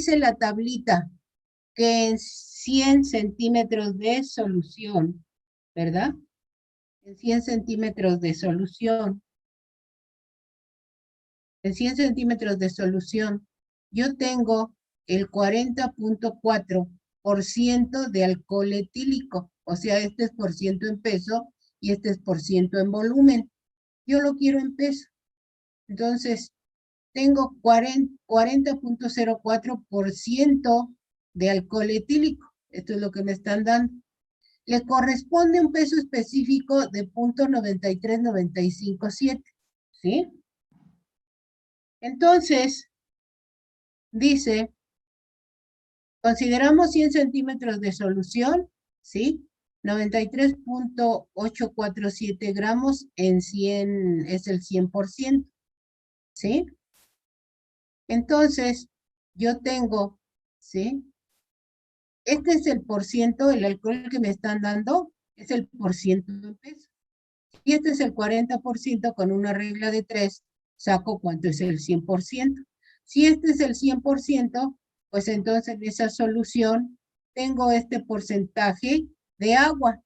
dice la tablita que en 100 centímetros de solución, ¿verdad? En 100 centímetros de solución, en 100 centímetros de solución, yo tengo el 40.4% de alcohol etílico, o sea, este es por ciento en peso y este es por ciento en volumen. Yo lo quiero en peso. Entonces, tengo 40.04% de alcohol etílico. Esto es lo que me están dando. Le corresponde un peso específico de 0.93957, ¿sí? Entonces, dice, consideramos 100 centímetros de solución, ¿sí? 93.847 gramos en 100 es el 100%, ¿sí? Entonces, yo tengo, ¿sí? Este es el porciento, el alcohol que me están dando, es el porciento en peso. Y este es el 40% con una regla de 3, saco cuánto es el 100%. Si este es el 100%, pues entonces en esa solución tengo este porcentaje de agua.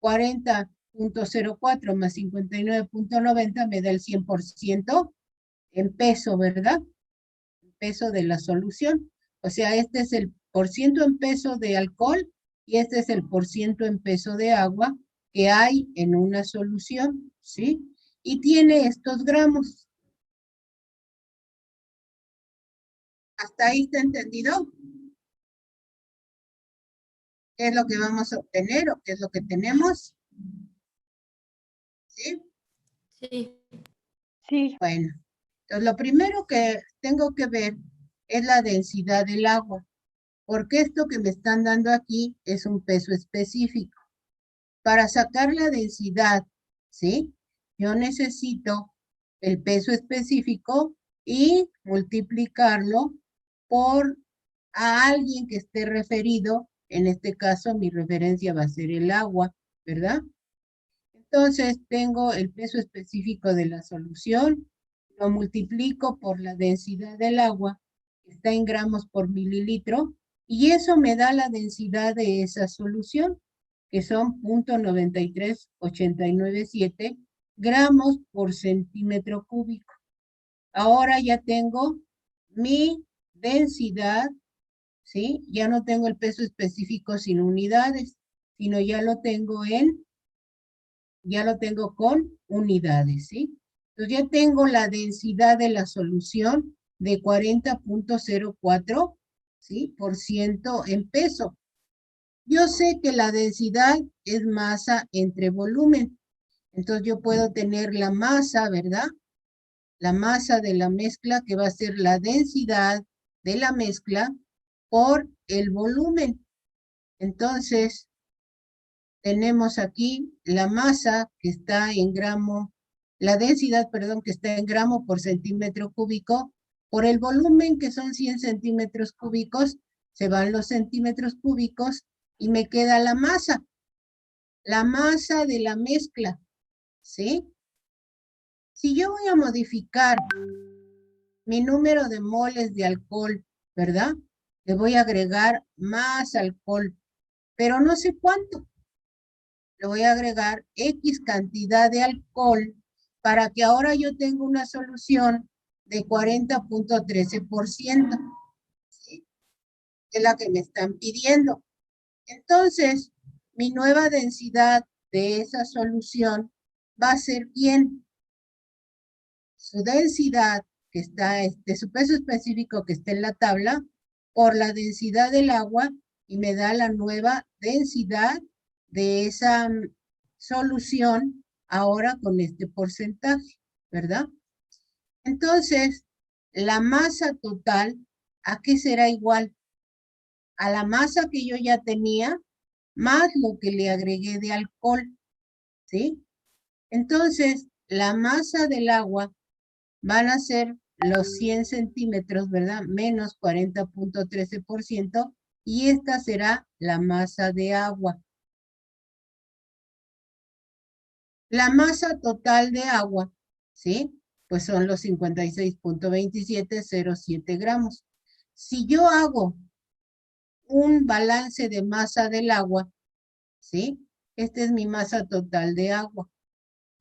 40.04 más 59.90 me da el 100% en peso, ¿verdad? En peso de la solución. O sea, este es el porciento en peso de alcohol y este es el porciento en peso de agua que hay en una solución, ¿sí? Y tiene estos gramos. ¿Hasta ahí está entendido? ¿Qué es lo que vamos a obtener o qué es lo que tenemos? ¿Sí? Sí. Sí. Bueno, entonces lo primero que tengo que ver es la densidad del agua, porque esto que me están dando aquí es un peso específico. Para sacar la densidad, ¿sí? Yo necesito el peso específico y multiplicarlo por a alguien que esté referido. En este caso, mi referencia va a ser el agua, ¿verdad? Entonces, tengo el peso específico de la solución, lo multiplico por la densidad del agua, que está en gramos por mililitro, y eso me da la densidad de esa solución, que son 0.93897 gramos por centímetro cúbico. Ahora ya tengo mi densidad, ¿sí? Ya no tengo el peso específico sin unidades, sino ya lo tengo con unidades, ¿sí? Entonces ya tengo la densidad de la solución de 40.04, ¿sí? por ciento en peso. Yo sé que la densidad es masa entre volumen. Entonces yo puedo tener la masa, ¿verdad? La masa de la mezcla que va a ser la densidad de la mezcla por el volumen. Entonces, tenemos aquí la masa que está en gramo, la densidad, perdón, que está en gramo por centímetro cúbico, por el volumen que son 100 centímetros cúbicos, se van los centímetros cúbicos y me queda la masa de la mezcla, ¿sí? Si yo voy a modificar mi número de moles de alcohol, ¿verdad? Le voy a agregar más alcohol, pero no sé cuánto. Le voy a agregar X cantidad de alcohol para que ahora yo tenga una solución de 40.13%, ¿sí? Es la que me están pidiendo. Entonces, mi nueva densidad de esa solución va a ser bien. Su densidad, que está, su peso específico que está en la tabla, por la densidad del agua, y me da la nueva densidad de esa solución ahora con este porcentaje, ¿verdad? Entonces, la masa total, ¿a qué será igual? A la masa que yo ya tenía, más lo que le agregué de alcohol, ¿sí? Entonces, la masa del agua van a ser los 100 centímetros, ¿verdad? Menos 40.13%, y esta será la masa de agua. La masa total de agua, ¿sí? Pues son los 56.2707 gramos. si yo hago un balance de masa del agua, ¿sí? Esta es mi masa total de agua.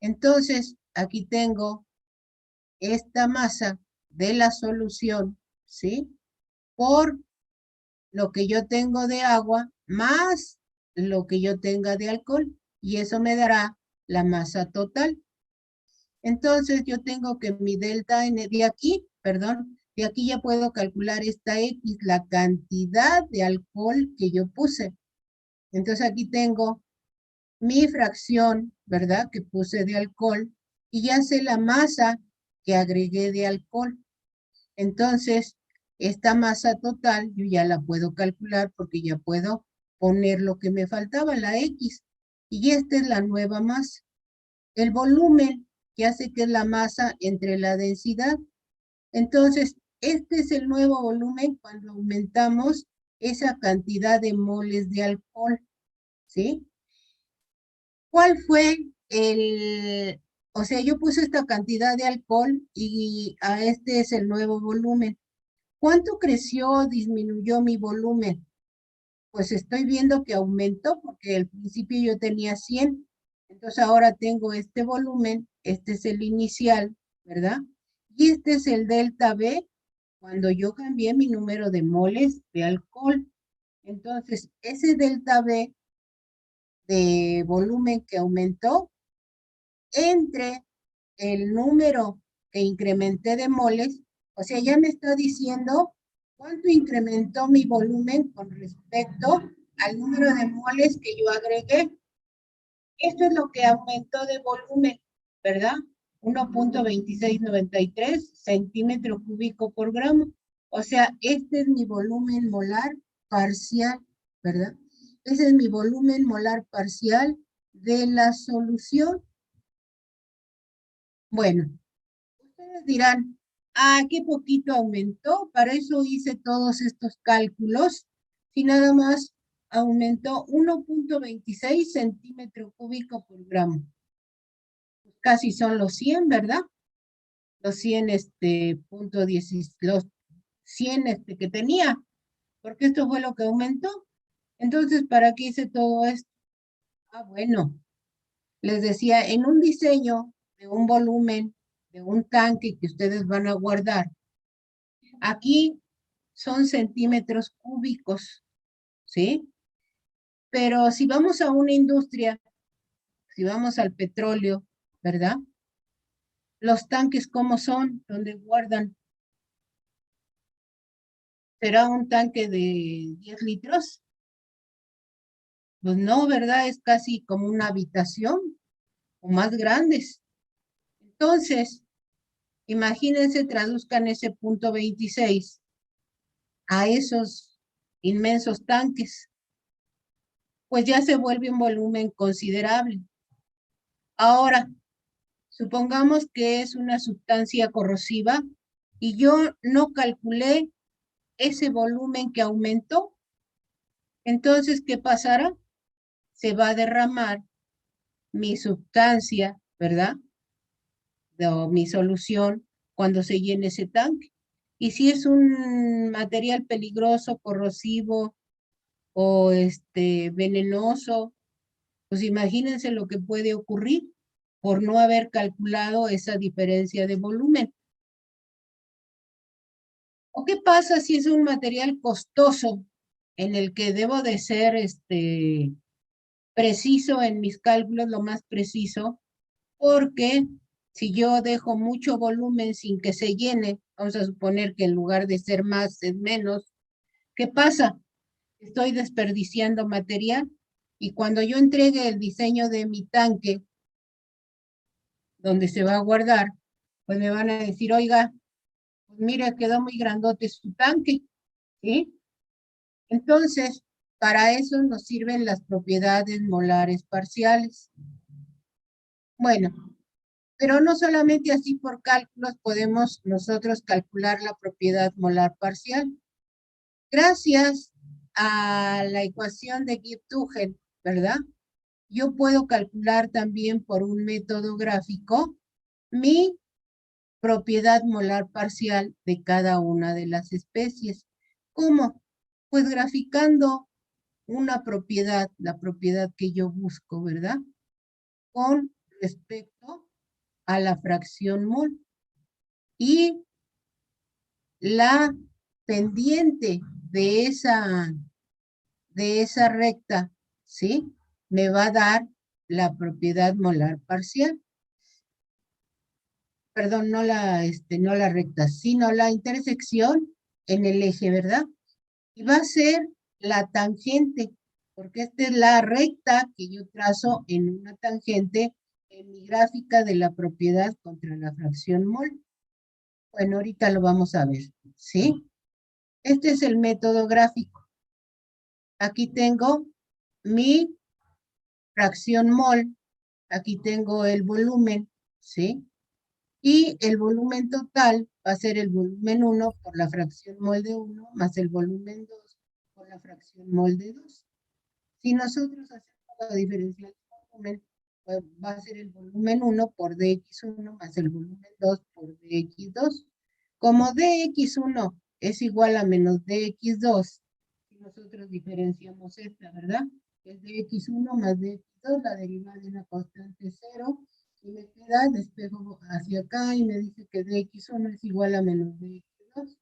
Entonces, aquí tengo esta masa de la solución, ¿sí? Por lo que yo tengo de agua más lo que yo tenga de alcohol. Y eso me dará la masa total. Entonces, yo tengo que mi delta N de aquí, perdón, de aquí ya puedo calcular esta X, la cantidad de alcohol que yo puse. Entonces, aquí tengo mi fracción, ¿verdad? Que puse de alcohol y ya sé la masa que agregué de alcohol. Entonces, esta masa total yo ya la puedo calcular porque ya puedo poner lo que me faltaba, la X. Y esta es la nueva masa. El volumen ya sé que es la masa entre la densidad. Entonces, este es el nuevo volumen cuando aumentamos esa cantidad de moles de alcohol, ¿sí? ¿Cuál fue o sea, yo puse esta cantidad de alcohol y a este es el nuevo volumen? ¿Cuánto creció o disminuyó mi volumen? Pues estoy viendo que aumentó porque al principio yo tenía 100. Entonces ahora tengo este volumen, este es el inicial, ¿verdad? Y este es el delta B cuando yo cambié mi número de moles de alcohol. Entonces, ese delta B de volumen que aumentó entre el número que incrementé de moles, o sea, ya me está diciendo cuánto incrementó mi volumen con respecto al número de moles que yo agregué. Esto es lo que aumentó de volumen, ¿verdad? 1.2693 centímetros cúbicos por gramo. O sea, este es mi volumen molar parcial, ¿verdad? Ese es mi volumen molar parcial de la solución. Bueno, ustedes dirán, ah, qué poquito aumentó, para eso hice todos estos cálculos, si nada más aumentó 1.26 centímetros cúbicos por gramo. Casi son los 100, ¿verdad? Los 100, los 100 que tenía, porque esto fue lo que aumentó. Entonces, ¿para qué hice todo esto? Ah, bueno, les decía, en un diseño de un volumen, de un tanque que ustedes van a guardar, aquí son centímetros cúbicos, ¿sí? Pero si vamos a una industria, si vamos al petróleo, ¿verdad? Los tanques, ¿cómo son? ¿Dónde guardan? ¿Será un tanque de 10 litros? Pues no, ¿verdad? Es casi como una habitación o más grandes. Entonces, imagínense, traduzcan ese punto 26 a esos inmensos tanques, pues ya se vuelve un volumen considerable. Ahora, supongamos que es una sustancia corrosiva y yo no calculé ese volumen que aumentó. Entonces, ¿qué pasará? Se va a derramar mi sustancia, ¿verdad? O mi solución cuando se llene ese tanque. Y si es un material peligroso, corrosivo o venenoso, pues imagínense lo que puede ocurrir por no haber calculado esa diferencia de volumen. ¿O qué pasa si es un material costoso en el que debo de ser preciso en mis cálculos, lo más preciso? Porque si yo dejo mucho volumen sin que se llene, vamos a suponer que en lugar de ser más es menos, ¿qué pasa? Estoy desperdiciando material y cuando yo entregue el diseño de mi tanque, donde se va a guardar, pues me van a decir, oiga, pues mira, quedó muy grandote su tanque, ¿sí? Entonces, para eso nos sirven las propiedades molares parciales. Bueno, pero no solamente así por cálculos podemos nosotros calcular la propiedad molar parcial. Gracias a la ecuación de Gibbs-Tuchel, ¿verdad? Yo puedo calcular también por un método gráfico mi propiedad molar parcial de cada una de las especies. ¿Cómo? Pues graficando una propiedad, la propiedad que yo busco, ¿verdad? Con respecto a la fracción mol. Y la pendiente de esa recta, ¿sí? Me va a dar la propiedad molar parcial. Perdón, no la recta, sino la intersección en el eje, ¿verdad? Y va a ser la tangente, porque esta es la recta que yo trazo en una tangente en mi gráfica de la propiedad contra la fracción mol. Bueno, ahorita lo vamos a ver, ¿sí? Este es el método gráfico. Aquí tengo mi fracción mol, aquí tengo el volumen, ¿sí? Y el volumen total va a ser el volumen 1 por la fracción mol de 1 más el volumen 2 por la fracción mol de 2. Si nosotros hacemos la diferencial de volumen, pues va a ser el volumen 1 por dx1 más el volumen 2 por dx2. Como dx1 es igual a menos dx2, si nosotros diferenciamos esta, ¿verdad? Es dx1 más dx2, la derivada de una constante 0, y me queda, despejo hacia acá y me dice que dx1 es igual a menos dx2.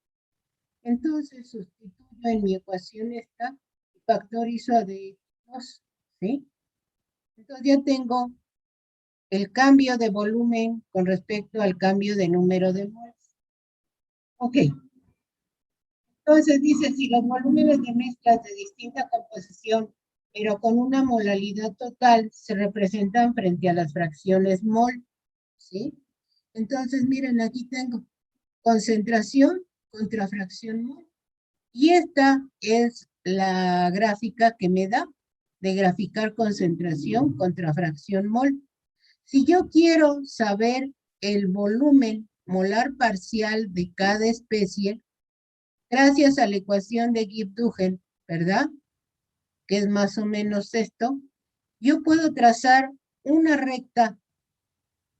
Entonces sustituyo en mi ecuación esta y factorizo a dx2, ¿sí? Entonces ya tengo el cambio de volumen con respecto al cambio de número de moles. Ok. Entonces dice, si los volúmenes de mezclas de distinta composición, pero con una molalidad total, se representan frente a las fracciones mol, ¿sí? Entonces, miren, aquí tengo concentración contra fracción mol. Y esta es la gráfica que me da de graficar concentración contra fracción mol. Si yo quiero saber el volumen molar parcial de cada especie, gracias a la ecuación de Gibbs-Duhem, ¿verdad? Que es más o menos esto, yo puedo trazar una recta,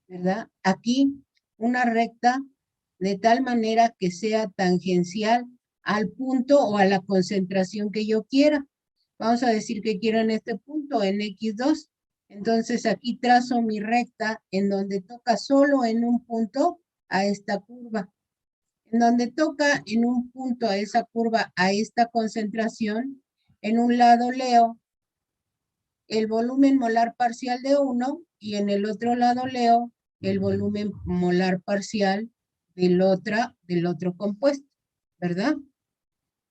¿verdad? Aquí, una recta de tal manera que sea tangencial al punto o a la concentración que yo quiera. Vamos a decir que quiero en este punto, en X2. Entonces aquí trazo mi recta en donde toca solo en un punto a esta curva. En donde toca en un punto a esa curva, a esta concentración, en un lado leo el volumen molar parcial de 1 y en el otro lado leo el volumen molar parcial del otro compuesto, ¿verdad?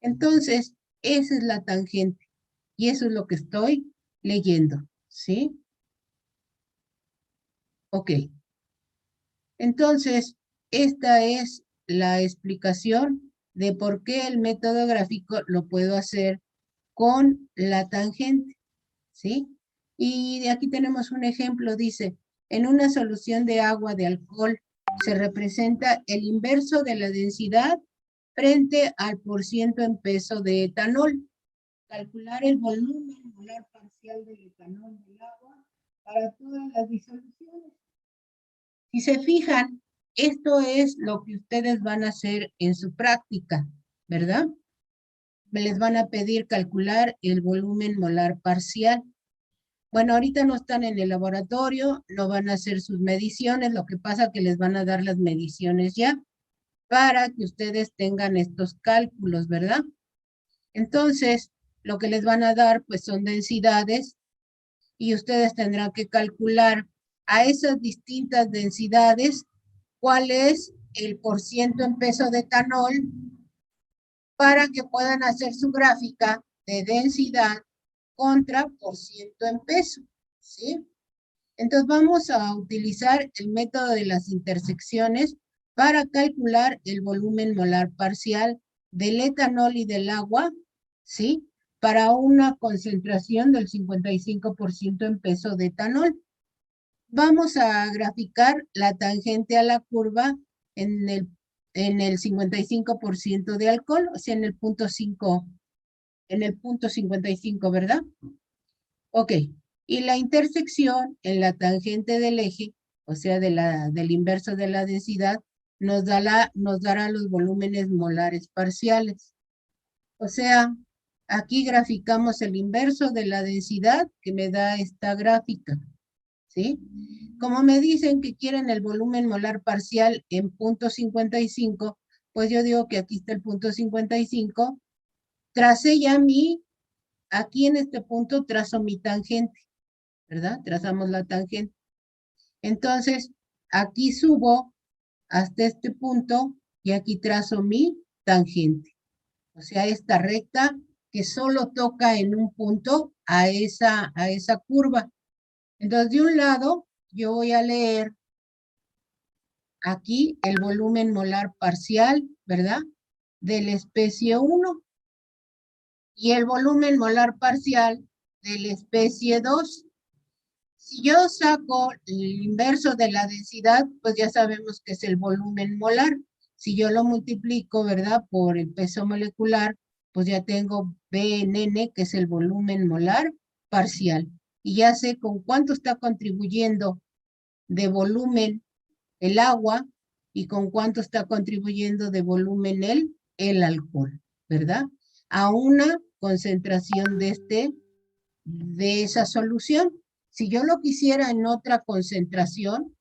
Entonces, esa es la tangente y eso es lo que estoy leyendo, ¿sí? Ok. Entonces, esta es la explicación de por qué el método gráfico lo puedo hacer con la tangente, ¿sí? Y de aquí tenemos un ejemplo, dice, en una solución de agua de alcohol se representa el inverso de la densidad frente al porciento en peso de etanol. Calcular el volumen molar parcial del etanol del agua para todas las disoluciones. Si se fijan, esto es lo que ustedes van a hacer en su práctica, ¿verdad? Les van a pedir calcular el volumen molar parcial. Bueno, ahorita no están en el laboratorio, no van a hacer sus mediciones, lo que pasa es que les van a dar las mediciones ya para que ustedes tengan estos cálculos, ¿verdad? Entonces, lo que les van a dar pues son densidades y ustedes tendrán que calcular a esas distintas densidades cuál es el porciento en peso de etanol para que puedan hacer su gráfica de densidad contra porciento en peso, ¿sí? Entonces vamos a utilizar el método de las intersecciones para calcular el volumen molar parcial del etanol y del agua, ¿sí? Para una concentración del 55% en peso de etanol. Vamos a graficar la tangente a la curva en el 55% de alcohol, o sea, en el punto 5, en el punto 55, ¿verdad? Ok. Y la intersección en la tangente del eje, o sea, del inverso de la densidad, nos dará los volúmenes molares parciales. O sea, aquí graficamos el inverso de la densidad que me da esta gráfica, ¿sí? Como me dicen que quieren el volumen molar parcial en punto 55, pues yo digo que aquí está el punto 55. Tracé ya aquí en este punto trazo mi tangente, ¿verdad? Trazamos la tangente. Entonces, aquí subo hasta este punto y aquí trazo mi tangente. O sea, esta recta que solo toca en un punto a esa curva. Entonces, de un lado, yo voy a leer aquí el volumen molar parcial, ¿verdad? De la especie 1 y el volumen molar parcial de la especie 2. Si yo saco el inverso de la densidad, pues ya sabemos que es el volumen molar. Si yo lo multiplico, ¿verdad? Por el peso molecular, pues ya tengo BNN, que es el volumen molar parcial. Y ya sé con cuánto está contribuyendo de volumen el agua y con cuánto está contribuyendo de volumen el alcohol, ¿verdad? A una concentración de esa solución. Si yo lo quisiera en otra concentración,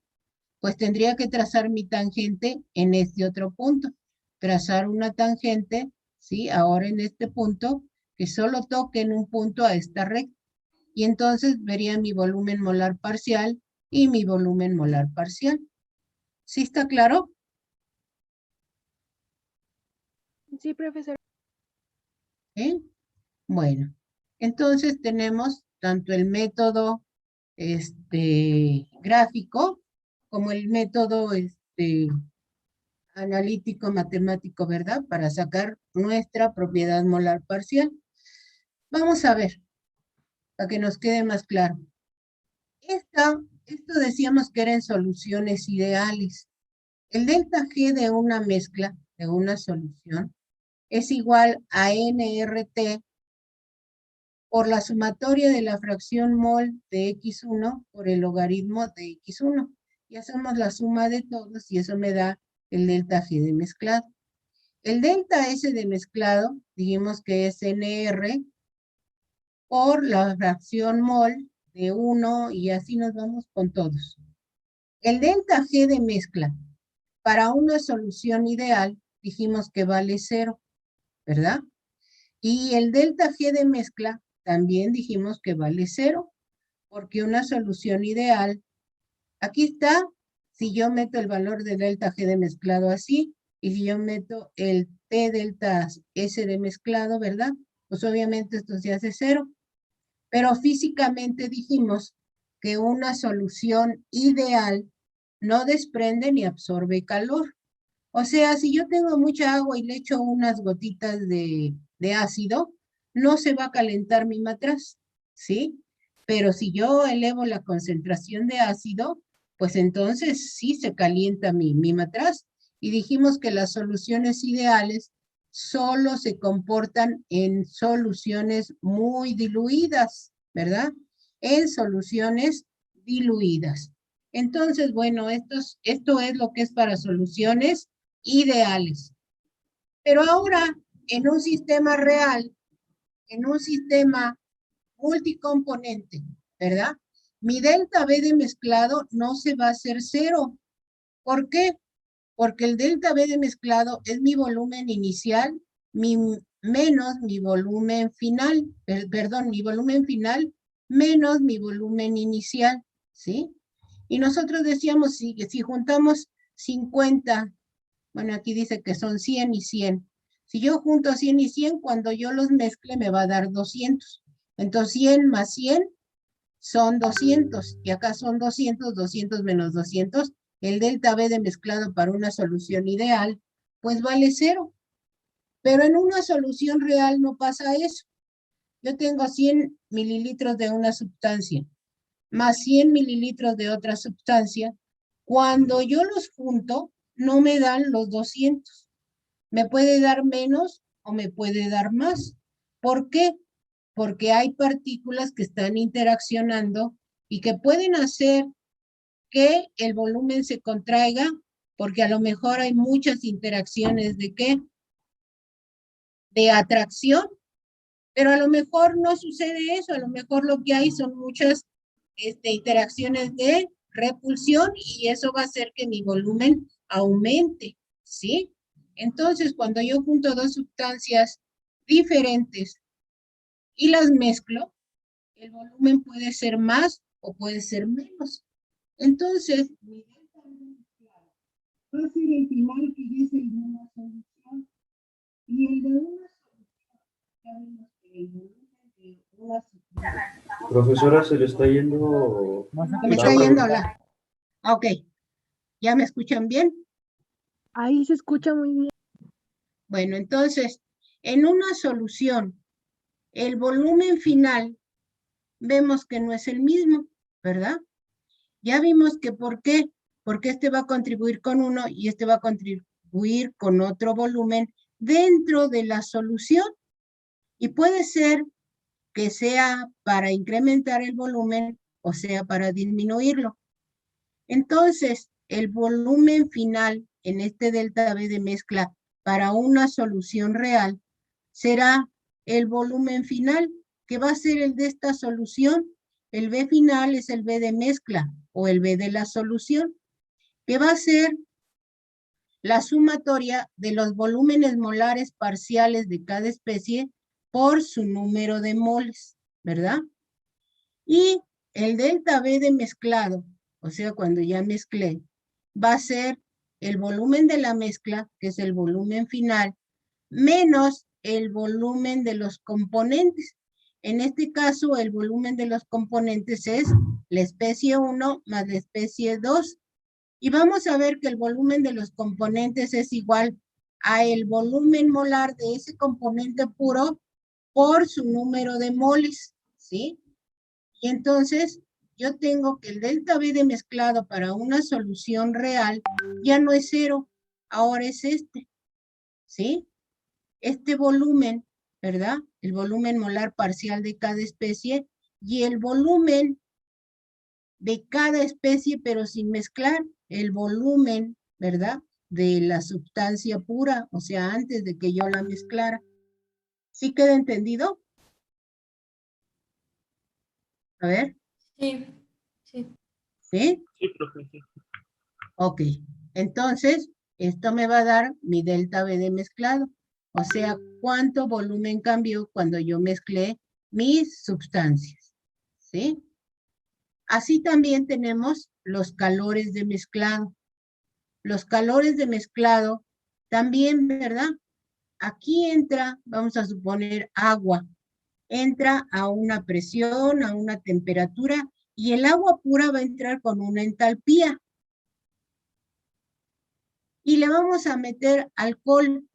pues tendría que trazar mi tangente en este otro punto. Trazar una tangente, ¿sí? Ahora en este punto, que solo toque en un punto a esta recta. Y entonces vería mi volumen molar parcial y mi volumen molar parcial. ¿Sí está claro? Sí, profesor. ¿Eh? Bueno, entonces tenemos tanto el método gráfico como el método analítico matemático, ¿verdad? Para sacar nuestra propiedad molar parcial. Vamos a ver, para que nos quede más claro. Esto decíamos que eran soluciones ideales. El delta G de una mezcla, de una solución, es igual a nRT por la sumatoria de la fracción mol de X1 por el logaritmo de X1. Y hacemos la suma de todos y eso me da el delta G de mezclado. El delta S de mezclado, dijimos que es NR por la fracción mol de 1 y así nos vamos con todos. El delta G de mezcla para una solución ideal dijimos que vale 0, ¿verdad? Y el delta G de mezcla también dijimos que vale 0, porque una solución ideal, aquí está, si yo meto el valor de delta G de mezclado así, y si yo meto el T delta S de mezclado, ¿verdad? Pues obviamente esto se hace 0. Pero físicamente dijimos que una solución ideal no desprende ni absorbe calor. O sea, si yo tengo mucha agua y le echo unas gotitas de ácido, no se va a calentar mi matraz, ¿sí? Pero si yo elevo la concentración de ácido, pues entonces sí se calienta mi matraz. Y dijimos que las soluciones ideales solo se comportan en soluciones muy diluidas, ¿verdad? En soluciones diluidas. Entonces, bueno, esto es lo que es para soluciones ideales. Pero ahora, en un sistema real, en un sistema multicomponente, ¿verdad? Mi delta B de mezclado no se va a hacer 0. ¿Por qué? Porque el delta B de mezclado es mi volumen inicial menos mi volumen final, perdón, mi volumen final menos mi volumen inicial, ¿sí? Y nosotros decíamos, si juntamos 50, bueno, aquí dice que son 100 y 100. Si yo junto 100 y 100, cuando yo los mezcle me va a dar 200. Entonces 100 más 100 son 200. Y acá son 200, 200 menos 200. El delta B de mezclado para una solución ideal, pues vale 0. Pero en una solución real no pasa eso. Yo tengo 100 mililitros de una sustancia más 100 mililitros de otra sustancia. Cuando yo los junto, no me dan los 200. Me puede dar menos o me puede dar más. ¿Por qué? Porque hay partículas que están interaccionando y que pueden hacer que el volumen se contraiga, porque a lo mejor hay muchas interacciones de qué? de atracción, pero a lo mejor no sucede eso, a lo mejor lo que hay son muchas interacciones de repulsión y eso va a hacer que mi volumen aumente, ¿sí? Entonces, cuando yo junto dos sustancias diferentes y las mezclo, el volumen puede ser más o puede ser menos. Entonces, mi delta va a ser el final, que es el de una solución, y el de una solución, ya vimos que el volumen de una solución. Profesora, se le está yendo. Se me está yendo la. Ok, ¿ya me escuchan bien? Ahí se escucha muy bien. Bueno, entonces, en una solución, el volumen final, vemos que no es el mismo, ¿verdad? Ya vimos que ¿por qué? Porque este va a contribuir con uno y este va a contribuir con otro volumen dentro de la solución. Y puede ser que sea para incrementar el volumen o sea para disminuirlo. Entonces, el volumen final en este delta B de mezcla para una solución real será el volumen final, que va a ser el de esta solución. El B final es el B de mezcla o el B de la solución, que va a ser la sumatoria de los volúmenes molares parciales de cada especie por su número de moles, ¿verdad? Y el delta B de mezclado, o sea, cuando ya mezclé, va a ser el volumen de la mezcla, que es el volumen final, menos el volumen de los componentes. En este caso, el volumen de los componentes es la especie 1 más la especie 2. Y vamos a ver que el volumen de los componentes es igual a el volumen molar de ese componente puro por su número de moles, ¿sí? Y entonces yo tengo que el delta B de mezclado para una solución real ya no es 0, ahora es ¿sí? Este volumen, ¿verdad? El volumen molar parcial de cada especie y el volumen de cada especie, pero sin mezclar, el volumen, ¿verdad? De la sustancia pura, o sea, antes de que yo la mezclara. ¿Sí queda entendido? A ver. Sí, sí. ¿Sí? Sí, profe. Ok. Entonces, esto me va a dar mi delta B de mezclado. O sea, cuánto volumen cambió cuando yo mezclé mis sustancias. ¿Sí? Así también tenemos los calores de mezclado. Los calores de mezclado también, ¿verdad? Aquí entra, vamos a suponer, agua. Entra a una presión, a una temperatura, y el agua pura va a entrar con una entalpía. Y le vamos a meter alcohol.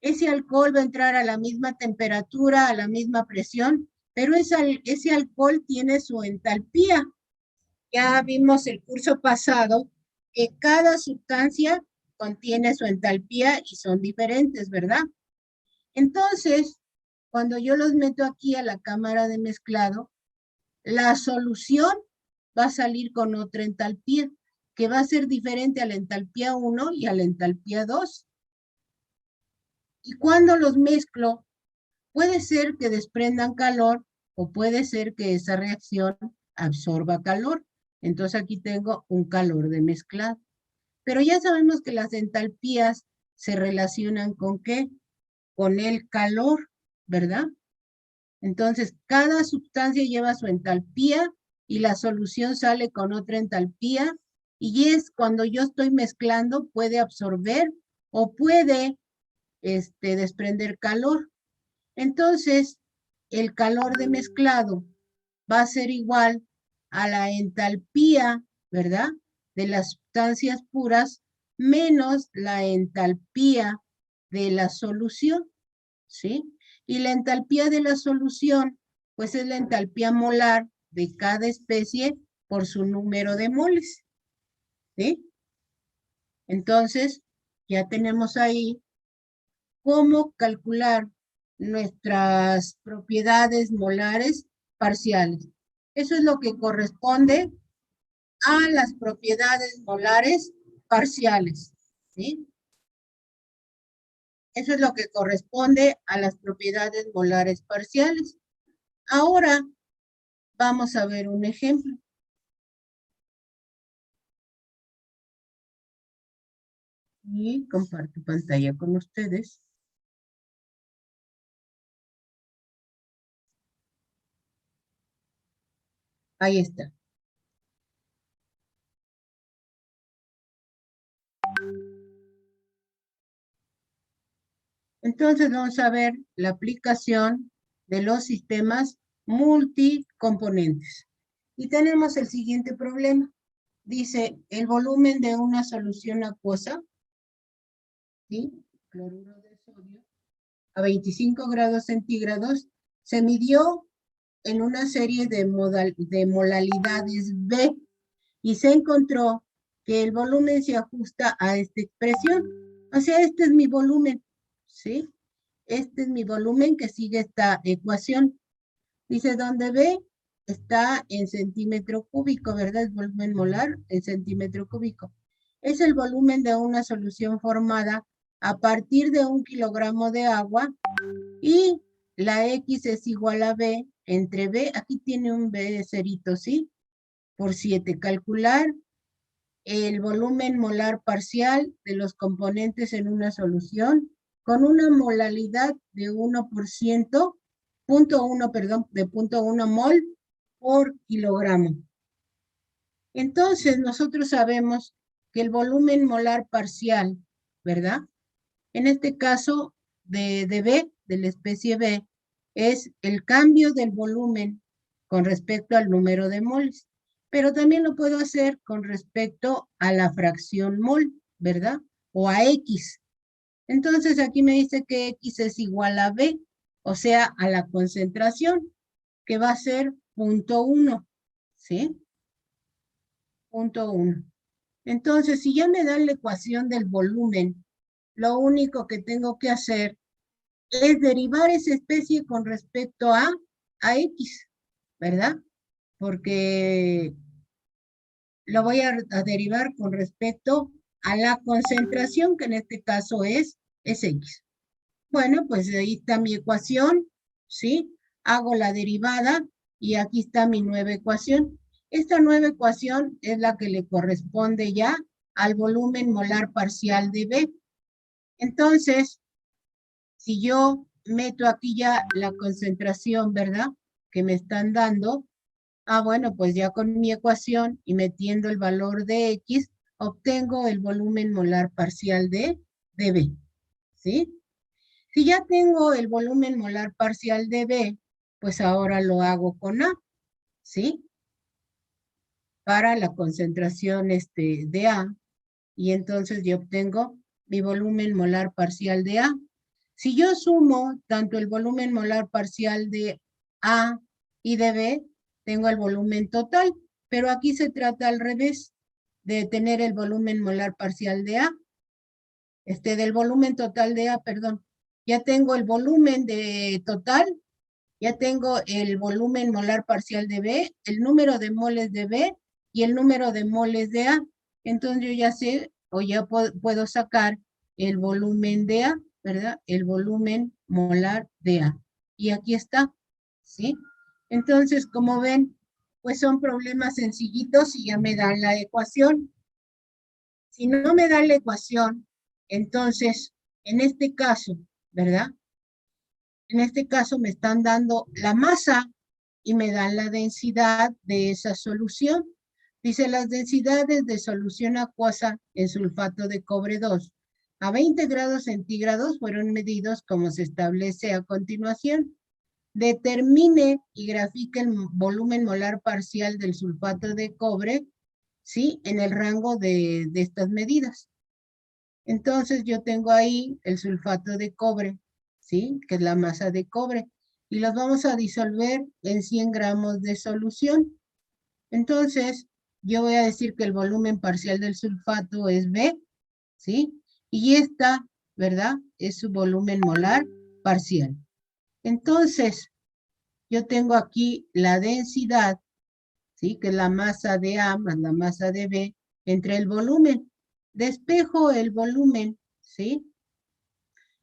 Ese alcohol va a entrar a la misma temperatura, a la misma presión, pero ese alcohol tiene su entalpía. Ya vimos el curso pasado que cada sustancia contiene su entalpía y son diferentes, ¿verdad? Entonces, cuando yo los meto aquí a la cámara de mezclado, la solución va a salir con otra entalpía, que va a ser diferente a la entalpía 1 y a la entalpía 2. Y cuando los mezclo, puede ser que desprendan calor o puede ser que esa reacción absorba calor. Entonces aquí tengo un calor de mezclado. Pero ya sabemos que las entalpías se relacionan ¿con qué? Con el calor, ¿verdad? Entonces, cada sustancia lleva su entalpía y la solución sale con otra entalpía y es cuando yo estoy mezclando, puede absorber o puede desprender calor. Entonces, el calor de mezclado va a ser igual a la entalpía, ¿verdad? De las sustancias puras menos la entalpía de la solución, ¿sí? Y la entalpía de la solución, pues es la entalpía molar de cada especie por su número de moles, ¿sí? Entonces, ya tenemos ahí cómo calcular nuestras propiedades molares parciales. Eso es lo que corresponde a las propiedades molares parciales, ¿sí? Eso es lo que corresponde a las propiedades molares parciales. Ahora vamos a ver un ejemplo. Y comparto pantalla con ustedes. Ahí está. Entonces vamos a ver la aplicación de los sistemas multicomponentes. Y tenemos el siguiente problema. Dice, el volumen de una solución acuosa, ¿sí? Cloruro de sodio, a 25 grados centígrados, se midió en una serie de molalidades B y se encontró que el volumen se ajusta a esta expresión. O sea, este es mi volumen, ¿sí? Este es mi volumen que sigue esta ecuación. Dice, donde B está en centímetro cúbico, ¿verdad? El volumen molar en centímetro cúbico. Es el volumen de una solución formada a partir de 1 kilogramo de agua y la X es igual a B entre B, aquí tiene un B de cerito, ¿sí? Por 7. Calcular el volumen molar parcial de los componentes en una solución con una molalidad de 1%, de 0.1 mol por kilogramo. Entonces, nosotros sabemos que el volumen molar parcial, ¿verdad? En este caso de B, de la especie B, es el cambio del volumen con respecto al número de moles. Pero también lo puedo hacer con respecto a la fracción mol, ¿verdad? O a X. Entonces aquí me dice que X es igual a B, o sea, a la concentración, que va a ser 0.1, ¿sí? 0.1. Entonces, si ya me dan la ecuación del volumen, lo único que tengo que hacer es derivar esa especie con respecto a X, ¿verdad? Porque lo voy a derivar con respecto a la concentración, que en este caso es X. Bueno, pues ahí está mi ecuación, ¿sí? Hago la derivada y aquí está mi nueva ecuación. Esta nueva ecuación es la que le corresponde ya al volumen molar parcial de B. Entonces, si yo meto aquí ya la concentración, ¿verdad? Que me están dando, bueno, pues ya con mi ecuación y metiendo el valor de X, obtengo el volumen molar parcial de B, ¿sí? Si ya tengo el volumen molar parcial de B, pues ahora lo hago con A, ¿sí? Para la concentración de A, y entonces yo obtengo mi volumen molar parcial de A. Si yo sumo tanto el volumen molar parcial de A y de B, tengo el volumen total, pero aquí se trata al revés, de tener el volumen molar parcial de A, del volumen total de A, perdón. Ya tengo el volumen de total, ya tengo el volumen molar parcial de B, el número de moles de B y el número de moles de A. Entonces yo ya sé, o ya puedo sacar el volumen de A, ¿verdad? El volumen molar de A. Y aquí está, ¿sí? Entonces, como ven, pues son problemas sencillitos y ya me dan la ecuación. Si no me dan la ecuación, entonces, en este caso, ¿verdad? En este caso me están dando la masa y me dan la densidad de esa solución. Dice, las densidades de solución acuosa en sulfato de cobre 2 a 20 grados centígrados fueron medidos como se establece a continuación. Determine y grafique el volumen molar parcial del sulfato de cobre, ¿sí? En el rango de estas medidas. Entonces yo tengo ahí el sulfato de cobre, ¿sí? Que es la masa de cobre. Y los vamos a disolver en 100 gramos de solución. Entonces, yo voy a decir que el volumen parcial del sulfato es B, ¿sí? Y esta, ¿verdad? Es su volumen molar parcial. Entonces, yo tengo aquí la densidad, ¿sí? Que es la masa de A más la masa de B entre el volumen. Despejo el volumen, ¿sí?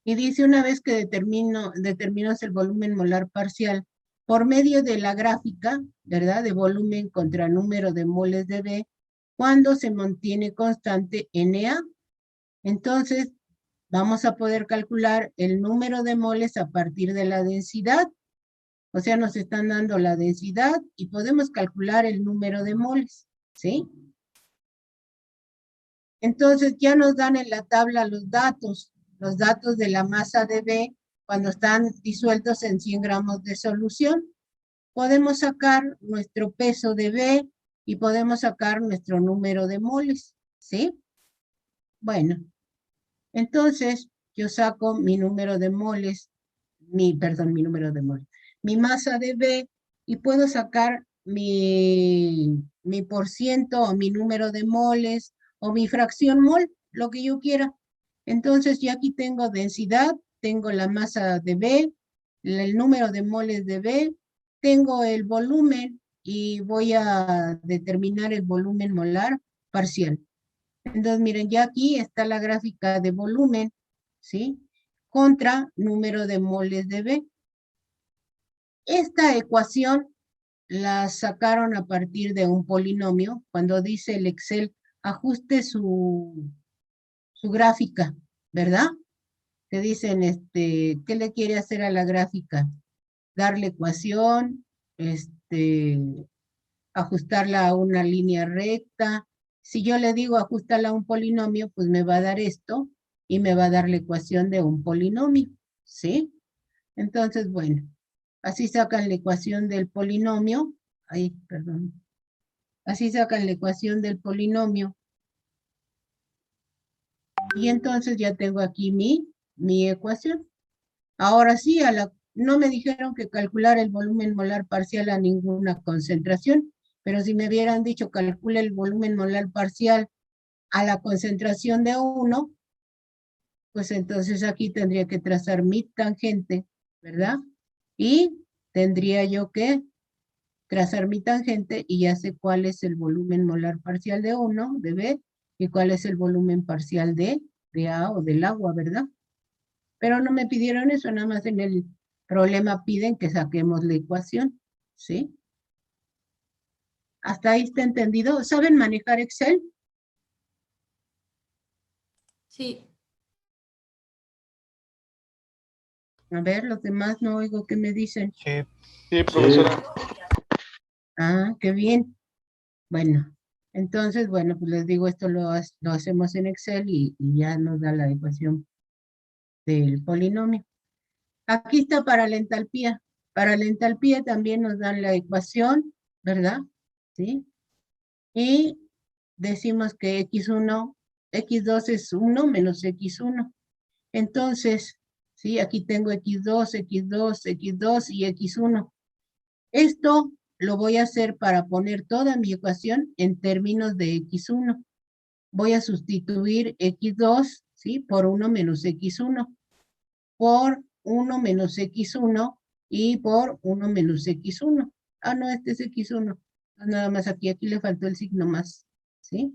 Y dice, una vez que determinas el volumen molar parcial por medio de la gráfica, ¿verdad? De volumen contra número de moles de B, cuando se mantiene constante Na. Entonces, vamos a poder calcular el número de moles a partir de la densidad. O sea, nos están dando la densidad y podemos calcular el número de moles, ¿sí? Entonces, ya nos dan en la tabla los datos de la masa de B cuando están disueltos en 100 gramos de solución. Podemos sacar nuestro peso de B y podemos sacar nuestro número de moles, ¿sí? Bueno, entonces yo saco mi número de moles, mi masa de B y puedo sacar mi porciento o mi número de moles o mi fracción mol, lo que yo quiera. Entonces ya aquí tengo densidad, tengo la masa de B, el número de moles de B, tengo el volumen y voy a determinar el volumen molar parcial. Entonces, miren, ya aquí está la gráfica de volumen, ¿sí? Contra número de moles de B. Esta ecuación la sacaron a partir de un polinomio, cuando dice el Excel, ajuste su gráfica, ¿verdad? Te dicen, ¿qué le quiere hacer a la gráfica? Darle ecuación, ajustarla a una línea recta. Si yo le digo ajustarla a un polinomio, pues me va a dar esto y me va a dar la ecuación de un polinomio, ¿sí? Entonces, bueno, así sacan la ecuación del polinomio. Ay, perdón. Así sacan la ecuación del polinomio. Y entonces ya tengo aquí mi ecuación. Ahora sí, no me dijeron que calcular el volumen molar parcial a ninguna concentración, pero si me hubieran dicho calcule el volumen molar parcial a la concentración de 1, pues entonces aquí tendría que trazar mi tangente, ¿verdad? Y tendría yo que trazar mi tangente y ya sé cuál es el volumen molar parcial de 1, de B, y cuál es el volumen parcial de A o del agua, ¿verdad? Pero no me pidieron eso, nada más en el problema piden que saquemos la ecuación, ¿sí? ¿Hasta ahí está entendido? ¿Saben manejar Excel? Sí. A ver, los demás no oigo qué me dicen. Sí, sí, profesora. Ah, qué bien. Bueno, entonces, bueno, pues les digo, esto lo hacemos en Excel y ya nos da la ecuación del polinomio. Aquí está para la entalpía. Para la entalpía también nos dan la ecuación, ¿verdad? ¿Sí? Y decimos que x1, x2 es 1 menos x1. Entonces, ¿sí? Aquí tengo x2, x2, x2 y x1. Esto lo voy a hacer para poner toda mi ecuación en términos de x1. Voy a sustituir x2, ¿sí? Por 1 menos x1, por 1 menos x1 y por 1 menos x1. Ah, no, este es x1. Nada más aquí le faltó el signo más, ¿sí?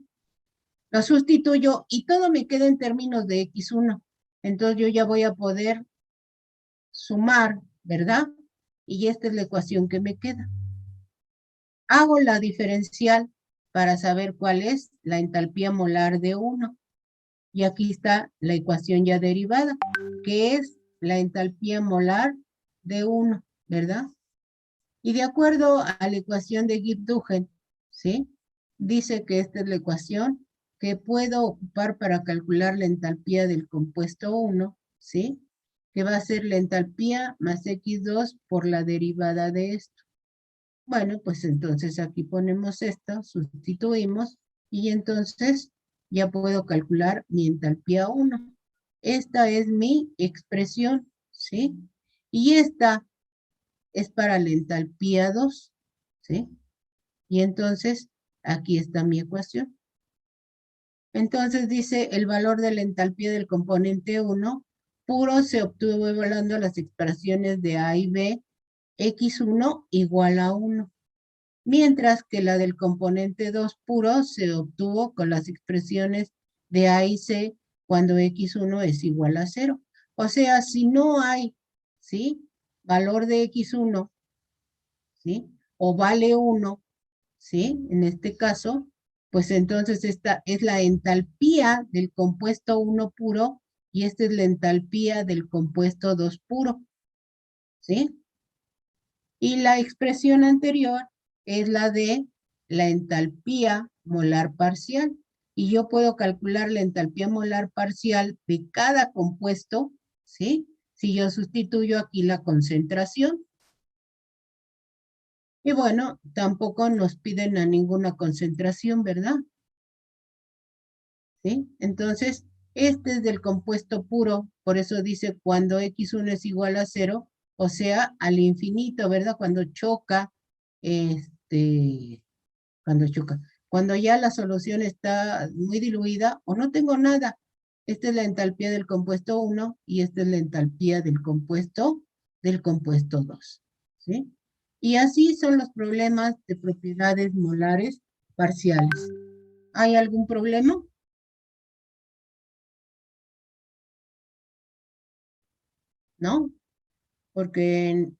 Lo sustituyo y todo me queda en términos de x1. Entonces yo ya voy a poder sumar, ¿verdad? Y esta es la ecuación que me queda. Hago la diferencial para saber cuál es la entalpía molar de 1. Y aquí está la ecuación ya derivada, que es la entalpía molar de 1, ¿verdad? Y de acuerdo a la ecuación de Gibbs-Duhem, ¿sí? Dice que esta es la ecuación que puedo ocupar para calcular la entalpía del compuesto 1, ¿sí? Que va a ser la entalpía más x2 por la derivada de esto. Bueno, pues entonces aquí ponemos esto, sustituimos, y entonces ya puedo calcular mi entalpía 1. Esta es mi expresión, ¿sí? Y esta es para la entalpía 2, ¿sí? Y entonces aquí está mi ecuación. Entonces dice el valor de la entalpía del componente 1 puro se obtuvo evaluando las expresiones de A y B, x1 igual a 1. Mientras que la del componente 2 puro se obtuvo con las expresiones de A y C cuando x1 es igual a 0. O sea, si no hay, ¿sí? Valor de X1, ¿sí? O vale 1, ¿sí? En este caso, pues entonces esta es la entalpía del compuesto 1 puro y esta es la entalpía del compuesto 2 puro, ¿sí? Y la expresión anterior es la de la entalpía molar parcial. Y yo puedo calcular la entalpía molar parcial de cada compuesto, ¿sí? Si yo sustituyo aquí la concentración. Y bueno, tampoco nos piden a ninguna concentración, ¿verdad? ¿Sí? Entonces, este es del compuesto puro, por eso dice cuando X1 es igual a 0, o sea, al infinito, ¿verdad? Cuando choca, cuando choca, cuando ya la solución está muy diluida o no tengo nada. Esta es la entalpía del compuesto 1 y esta es la entalpía del compuesto 2, ¿sí? Y así son los problemas de propiedades molares parciales. ¿Hay algún problema? ¿No? Porque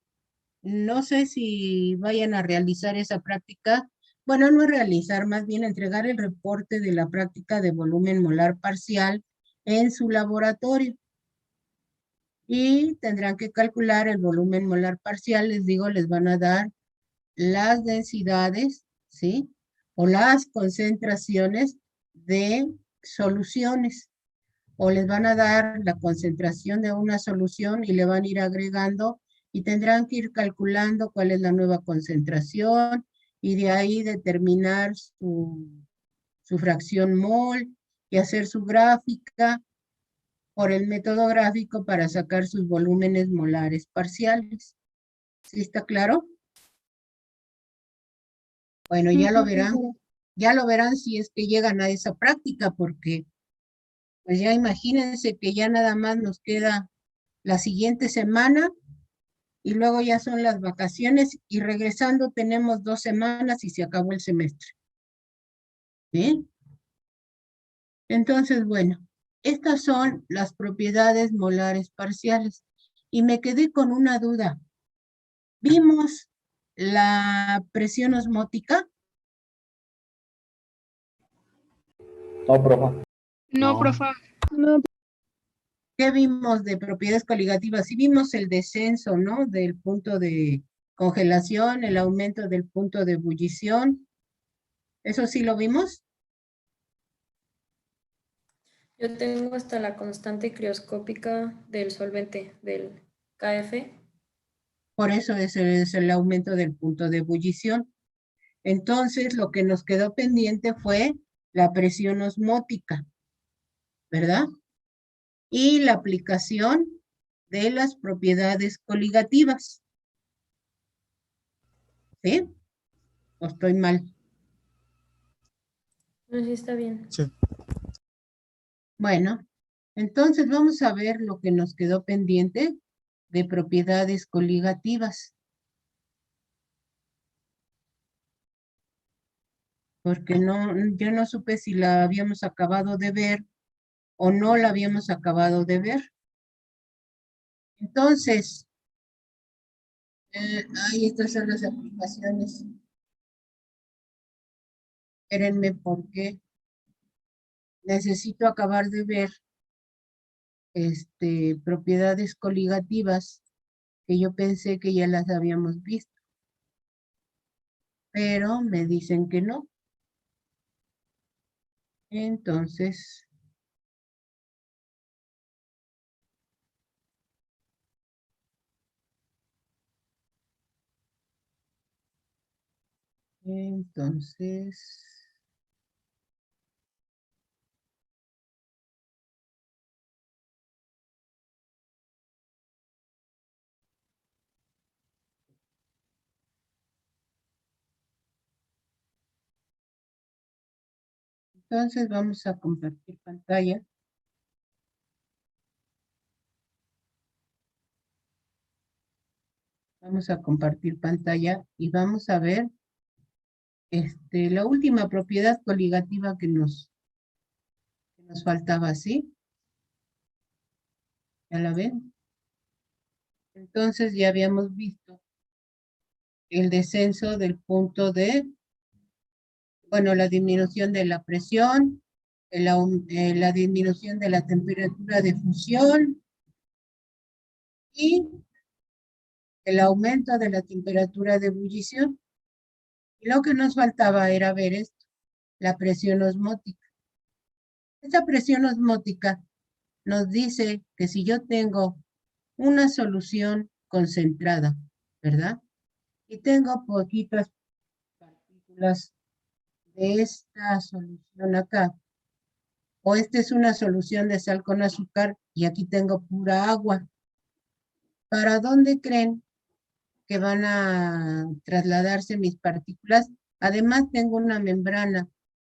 no sé si vayan a realizar esa práctica. Bueno, no realizar, más bien entregar el reporte de la práctica de volumen molar parcial en su laboratorio. Y tendrán que calcular el volumen molar parcial. Les digo, les van a dar las densidades, ¿sí? O las concentraciones de soluciones. O les van a dar la concentración de una solución y le van a ir agregando y tendrán que ir calculando cuál es la nueva concentración y de ahí determinar su fracción mol y hacer su gráfica por el método gráfico para sacar sus volúmenes molares parciales. ¿Sí está claro? Bueno, Sí, ya lo verán si es que llegan a esa práctica, porque pues ya imagínense que ya nada más nos queda la siguiente semana y luego ya son las vacaciones y regresando tenemos 2 semanas y se acabó el semestre. ¿Sí? Entonces, bueno, estas son las propiedades molares parciales. Y me quedé con una duda. ¿Vimos la presión osmótica? No, profe. No, profa. no, ¿Qué vimos de propiedades coligativas? Sí vimos el descenso, ¿no? Del punto de congelación, el aumento del punto de ebullición. ¿Eso sí lo vimos? Yo tengo hasta la constante crioscópica del solvente, del KF. Por eso es el aumento del punto de ebullición. Entonces, lo que nos quedó pendiente fue la presión osmótica, ¿verdad? Y la aplicación de las propiedades coligativas. ¿Sí? ¿O estoy mal? No sé si está bien. Sí. Bueno, entonces vamos a ver lo que nos quedó pendiente de propiedades coligativas. Porque no, yo no supe si la habíamos acabado de ver o no la habíamos acabado de ver. Entonces, ahí estas son las aplicaciones. Espérenme porque necesito acabar de ver propiedades coligativas que yo pensé que ya las habíamos visto, pero me dicen que no. Entonces, entonces, entonces vamos a compartir pantalla. Vamos a compartir pantalla y vamos a ver la última propiedad coligativa que nos faltaba, ¿sí? ¿Ya la ven? Entonces ya habíamos visto el descenso del punto de, bueno, la disminución de la presión, la disminución de la temperatura de fusión y el aumento de la temperatura de ebullición. Y lo que nos faltaba era ver esto, la presión osmótica. Esta presión osmótica nos dice que si yo tengo una solución concentrada, ¿verdad? Y tengo poquitas partículas de esta solución acá, o esta es una solución de sal con azúcar y aquí tengo pura agua. ¿Para dónde creen que van a trasladarse mis partículas? Además tengo una membrana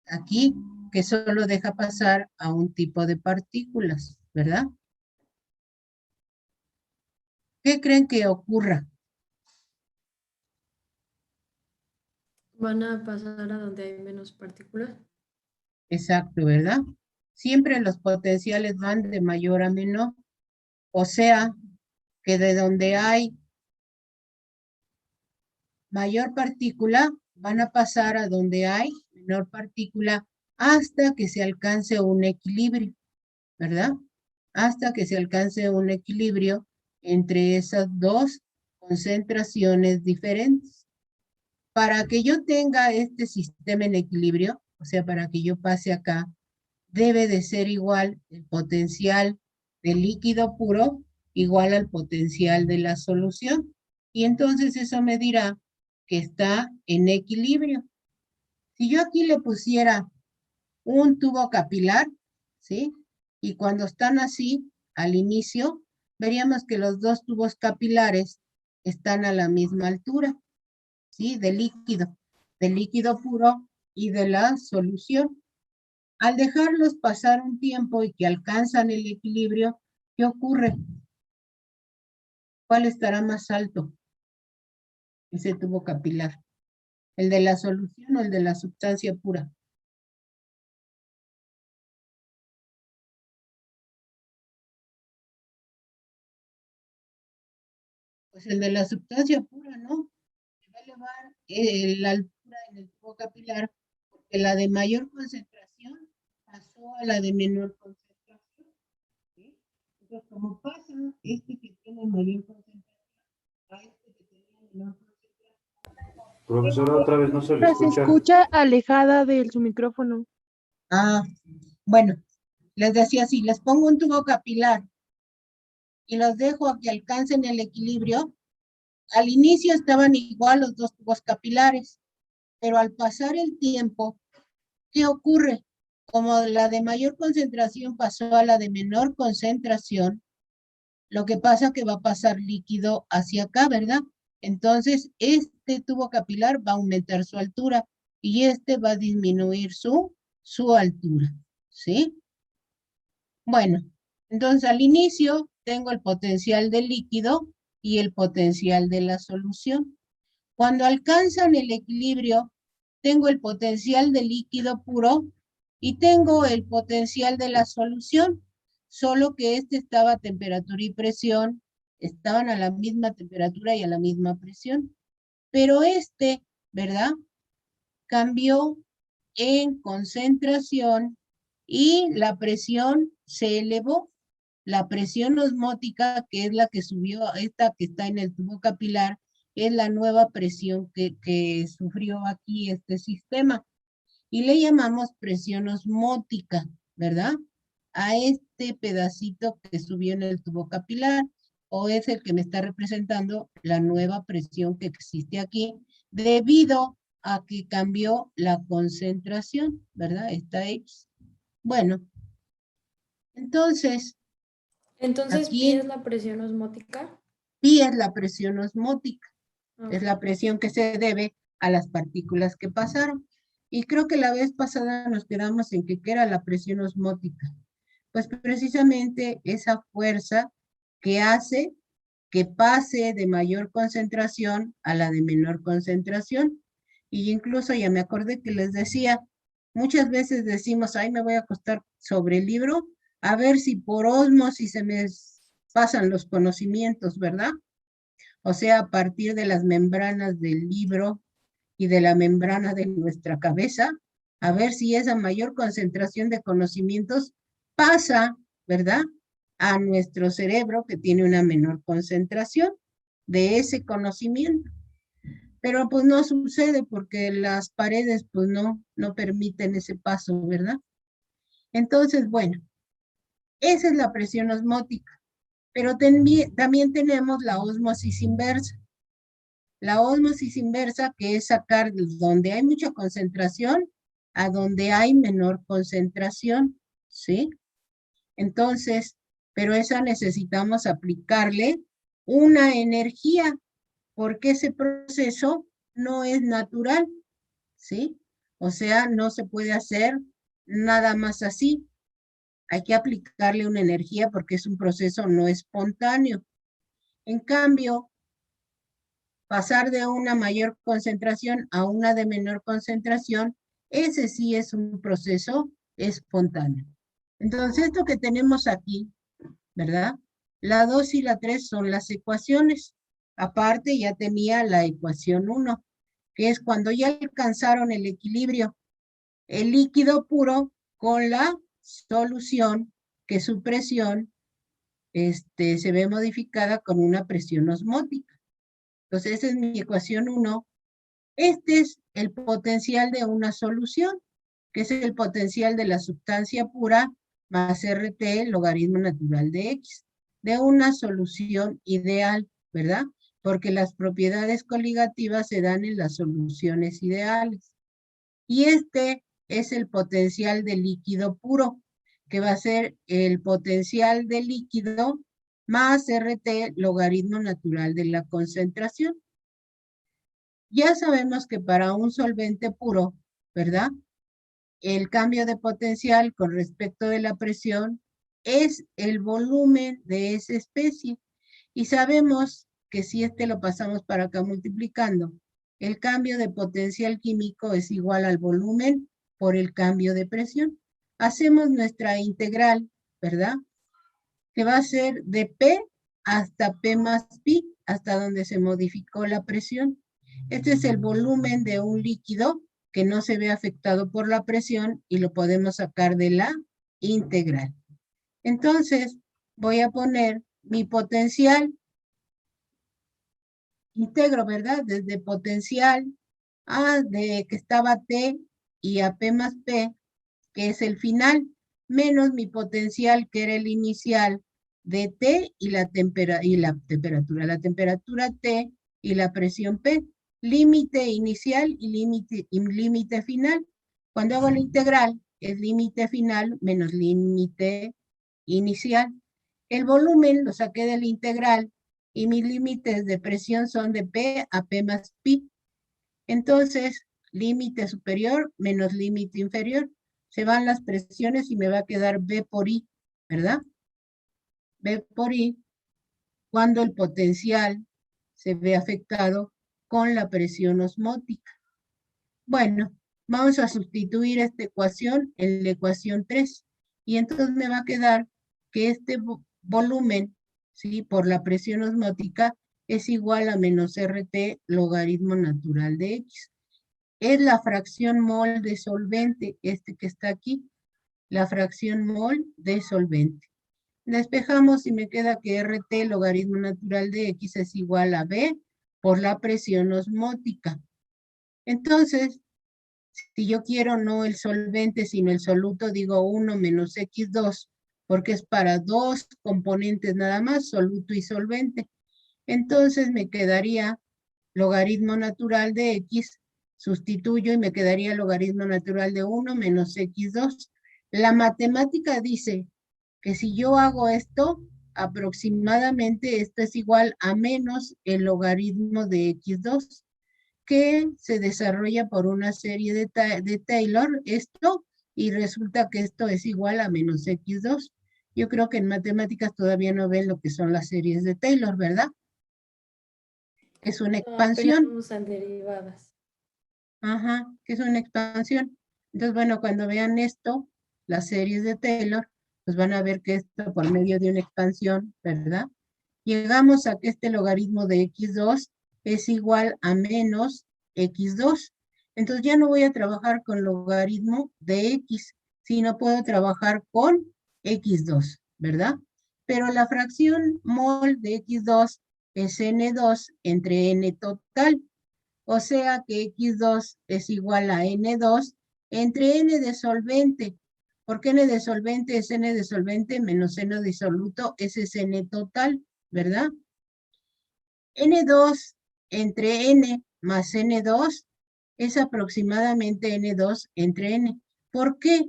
aquí que solo deja pasar a un tipo de partículas, ¿verdad? ¿Qué creen que ocurra? Van a pasar a donde hay menos partículas. Exacto, ¿verdad? Siempre los potenciales van de mayor a menor. O sea, que de donde hay mayor partícula, van a pasar a donde hay menor partícula hasta que se alcance un equilibrio, ¿verdad? Hasta que se alcance un equilibrio entre esas dos concentraciones diferentes. Para que yo tenga este sistema en equilibrio, o sea, para que yo pase acá, debe de ser igual el potencial del líquido puro igual al potencial de la solución. Y entonces eso me dirá que está en equilibrio. Si yo aquí le pusiera un tubo capilar, ¿sí? Y cuando están así, al inicio, veríamos que los dos tubos capilares están a la misma altura, ¿sí? Del líquido puro y de la solución. Al dejarlos pasar un tiempo y que alcanzan el equilibrio, ¿qué ocurre? ¿Cuál estará más alto? Ese tubo capilar. ¿El de la solución o el de la sustancia pura? Pues el de la sustancia pura, ¿no? Se va a elevar la altura en el tubo capilar porque la de mayor concentración pasó a la de menor concentración. ¿Sí? Entonces, como pasa este que tiene mayor concentración a este que tenía menor concentración. Profesora, otra vez no se le Pero se escucha. escucha alejada de su micrófono. Ah, bueno, les decía, si les pongo un tubo capilar y los dejo a que alcancen el equilibrio, al inicio estaban igual los dos tubos capilares, pero al pasar el tiempo, ¿qué ocurre? Como la de mayor concentración pasó a la de menor concentración, lo que pasa es que va a pasar líquido hacia acá, ¿verdad? Entonces, este tubo capilar va a aumentar su altura y este va a disminuir su altura, ¿sí? Bueno, entonces al inicio tengo el potencial del líquido y el potencial de la solución. Cuando alcanzan el equilibrio, tengo el potencial del líquido puro y tengo el potencial de la solución, solo que este estaba a temperatura y presión, estaban a la misma temperatura y a la misma presión. Pero este, ¿verdad? Cambió en concentración y la presión se elevó. La presión osmótica, que es la que subió, esta que está en el tubo capilar, es la nueva presión que sufrió aquí este sistema. Y le llamamos presión osmótica, ¿verdad? A este pedacito que subió en el tubo capilar, o es el que me está representando la nueva presión que existe aquí, debido a que cambió la concentración, ¿verdad? Esta X. Bueno, entonces, Entonces, pi aquí es la presión osmótica. pi es la presión osmótica, es Ok. la presión que se debe a las partículas que pasaron. Y creo que la vez pasada nos quedamos en que ¿qué era la presión osmótica? Pues precisamente esa fuerza que hace que pase de mayor concentración a la de menor concentración. Y incluso ya me acordé que les decía, muchas veces decimos, ay, me voy a acostar sobre el libro, a ver si por osmosis se me pasan los conocimientos, ¿verdad? O sea, a partir de las membranas del libro y de la membrana de nuestra cabeza, a ver si esa mayor concentración de conocimientos pasa, ¿verdad?, a nuestro cerebro, que tiene una menor concentración de ese conocimiento. Pero pues no sucede porque las paredes pues no permiten ese paso, ¿verdad? Entonces, bueno, esa es la presión osmótica. Pero también tenemos la ósmosis inversa. La ósmosis inversa, que es sacar donde hay mucha concentración a donde hay menor concentración, ¿sí? Entonces, pero esa necesitamos aplicarle una energía, porque ese proceso no es natural, ¿sí? O sea, no se puede hacer nada más así. Hay que aplicarle una energía porque es un proceso no espontáneo. En cambio, pasar de una mayor concentración a una de menor concentración, ese sí es un proceso espontáneo. Entonces, esto que tenemos aquí, ¿verdad? La 2 y la 3 son las ecuaciones. Aparte, ya tenía la ecuación 1, que es cuando ya alcanzaron el equilibrio, el líquido puro con la solución, que su presión se ve modificada con una presión osmótica. Entonces, esa es mi ecuación 1. Este es el potencial de una solución, que es el potencial de la sustancia pura más RT, logaritmo natural de X, de una solución ideal, ¿verdad? Porque las propiedades coligativas se dan en las soluciones ideales. Y este es el potencial del líquido puro, que va a ser el potencial del líquido más RT, logaritmo natural de la concentración. Ya sabemos que para un solvente puro, ¿verdad?, el cambio de potencial con respecto de la presión es el volumen de esa especie. Y sabemos que si lo pasamos para acá multiplicando, el cambio de potencial químico es igual al volumen por el cambio de presión. Hacemos nuestra integral, ¿verdad?, que va a ser de P hasta P más pi, hasta donde se modificó la presión. Este es el volumen de un líquido que no se ve afectado por la presión y lo podemos sacar de la integral. Entonces, voy a poner mi potencial, integro, ¿verdad?, desde potencial a de que estaba T y a P más P, que es el final, menos mi potencial, que era el inicial, de T y la temperatura T y la presión P, límite inicial y límite final. Cuando hago la integral, es límite final menos límite inicial. El volumen lo saqué de la integral y mis límites de presión son de P a P más pi. Entonces, límite superior menos límite inferior. Se van las presiones y me va a quedar B por I, ¿verdad? B por I, cuando el potencial se ve afectado con la presión osmótica. Bueno, vamos a sustituir esta ecuación en la ecuación 3. Y entonces me va a quedar que este volumen, ¿sí?, por la presión osmótica es igual a menos RT logaritmo natural de X. Es la fracción mol de solvente, que está aquí, la fracción mol de solvente. Despejamos y me queda que RT logaritmo natural de X es igual a B por la presión osmótica. Entonces, si yo quiero no el solvente, sino el soluto, digo 1 menos X2, porque es para dos componentes nada más, soluto y solvente. Entonces me quedaría logaritmo natural de X, sustituyo y me quedaría logaritmo natural de 1 menos X2. La matemática dice que si yo hago esto, aproximadamente esto es igual a menos el logaritmo de X2, que se desarrolla por una serie de Taylor, y resulta que esto es igual a menos X2. Yo creo que en matemáticas todavía no ven lo que son las series de Taylor, ¿verdad? Es una expansión. Apenas usan derivadas. Ajá, que es una expansión. Entonces, bueno, cuando vean esto, las series de Taylor, pues van a ver que esto por medio de una expansión, ¿verdad? Llegamos a que este logaritmo de x2 es igual a menos x2. Entonces ya no voy a trabajar con logaritmo de x, sino puedo trabajar con x2, ¿verdad? Pero la fracción mol de x2 es n2 entre n total. O sea que x2 es igual a n2 entre n de solvente. Porque n de solvente es n de solvente menos n disoluto, ese es n total, ¿verdad? N2 entre n más n2 es aproximadamente n2 entre n. ¿Por qué?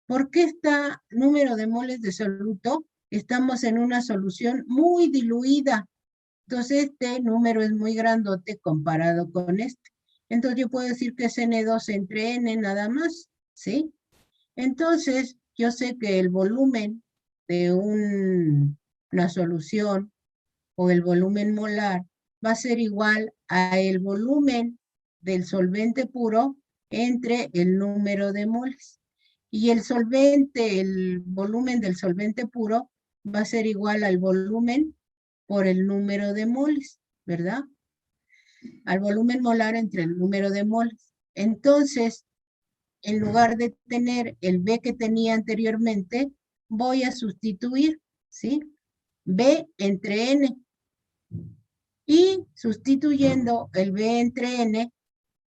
Porque este número de moles de soluto estamos en una solución muy diluida. Entonces este número es muy grandote comparado con este. Entonces yo puedo decir que es n2 entre n nada más, ¿sí? Entonces yo sé que el volumen de una solución o el volumen molar va a ser igual a el volumen del solvente puro entre el número de moles. Y el solvente, el volumen del solvente puro va a ser igual al volumen por el número de moles, ¿verdad? Al volumen molar entre el número de moles. Entonces, en lugar de tener el B que tenía anteriormente, voy a sustituir, ¿sí? B entre N. Y sustituyendo el B entre N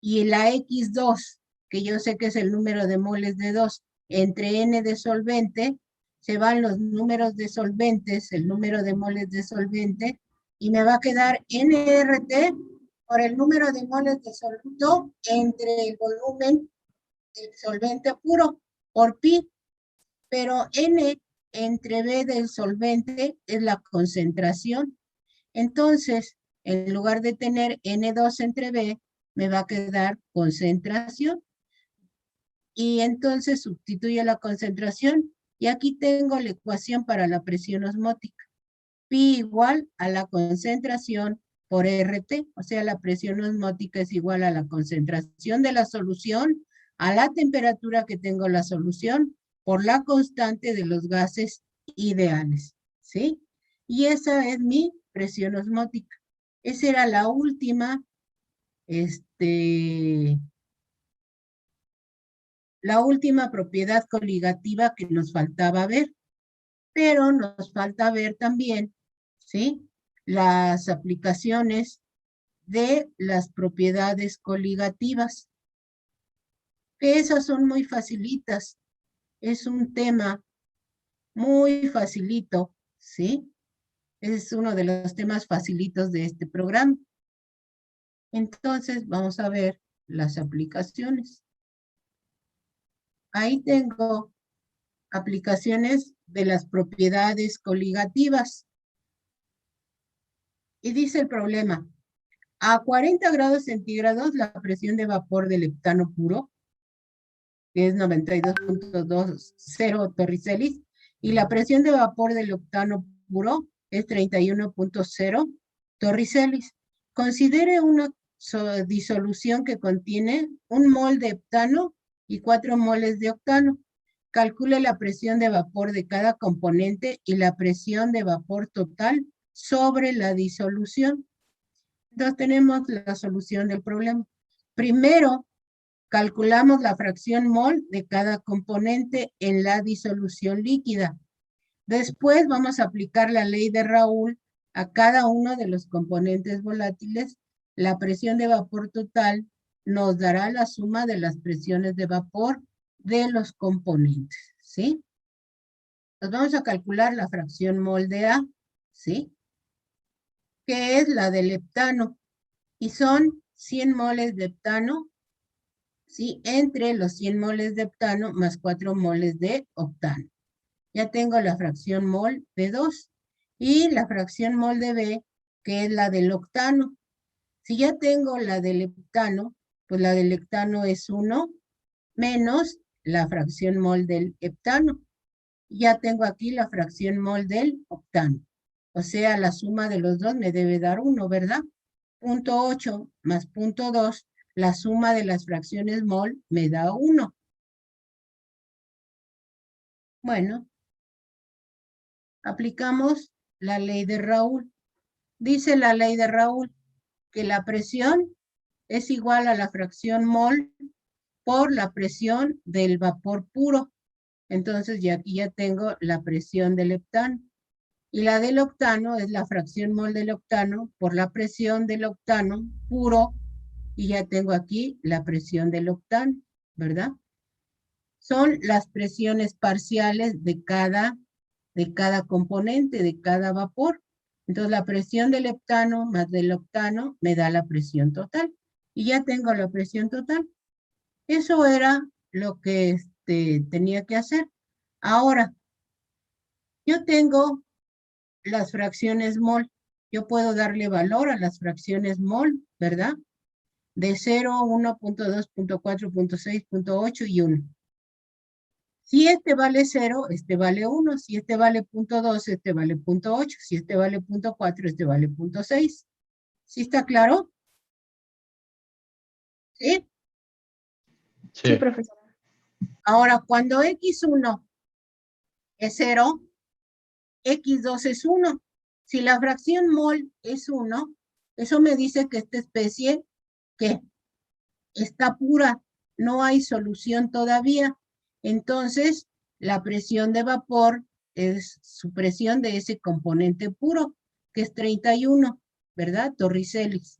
y la X2, que yo sé que es el número de moles de 2, entre N de solvente, se van los números de solventes, el número de moles de solvente, y me va a quedar NRT por el número de moles de soluto entre el volumen del solvente puro por pi, pero N entre B del solvente es la concentración. Entonces, en lugar de tener N2 entre B, me va a quedar concentración. Y entonces sustituye la concentración. Y aquí tengo la ecuación para la presión osmótica. Pi igual a la concentración por RT. O sea, la presión osmótica es igual a la concentración de la solución, a la temperatura que tengo la solución, por la constante de los gases ideales. ¿Sí? Y esa es mi presión osmótica. Esa era la última, la última propiedad coligativa que nos faltaba ver. Pero nos falta ver también, ¿sí? Las aplicaciones de las propiedades coligativas. Que esas son muy facilitas. Es un tema muy facilito, ¿sí? Es uno de los temas facilitos de este programa. Entonces, vamos a ver las aplicaciones. Ahí tengo aplicaciones de las propiedades coligativas. Y dice el problema, a 40 grados centígrados la presión de vapor del heptano puro, que es 92.20 torricelis, y la presión de vapor del octano puro es 31.0 torricelis. Considere una disolución que contiene 1 mol de heptano y 4 moles de octano. Calcule la presión de vapor de cada componente y la presión de vapor total sobre la disolución. Entonces tenemos la solución del problema. Primero, calculamos la fracción mol de cada componente en la disolución líquida. Después vamos a aplicar la ley de Raoult a cada uno de los componentes volátiles. La presión de vapor total nos dará la suma de las presiones de vapor de los componentes, ¿sí? Pues vamos a calcular la fracción mol de A, ¿sí? Que es la del heptano. Y son 100 moles de heptano, ¿sí? Entre los 100 moles de heptano más 4 moles de octano. Ya tengo la fracción mol de 2 y la fracción mol de B, que es la del octano. Si ya tengo la del heptano, pues la del heptano es 1 menos la fracción mol del heptano. Ya tengo aquí la fracción mol del octano. O sea, la suma de los dos me debe dar 1, ¿verdad? 0.8 más 0.2, la suma de las fracciones mol me da 1. Bueno, aplicamos la ley de Raúl. Dice la ley de Raúl que la presión es igual a la fracción mol por la presión del vapor puro. Entonces ya aquí ya tengo la presión del heptano. Y la del octano es la fracción mol del octano por la presión del octano puro. Y ya tengo aquí la presión del octano, ¿verdad? Son las presiones parciales de cada componente, de cada vapor. Entonces la presión del heptano más del octano me da la presión total. Y ya tengo la presión total. Eso era lo que tenía que hacer. Ahora, yo tengo las fracciones mol. Yo puedo darle valor a las fracciones mol, ¿verdad? De 0, 1, 2, 4, 6, 8 y 1. Si este vale 0, este vale 1. Si este vale 0.2, este vale 0.8. Si este vale 0.4, este vale 0.6. ¿Sí está claro? ¿Sí? Sí, profesora. Ahora, cuando x1 es 0, x2 es 1. Si la fracción mol es 1, eso me dice que esta especie que está pura, no hay solución todavía. Entonces, la presión de vapor es su presión de ese componente puro, que es 31, ¿verdad? Torricellis.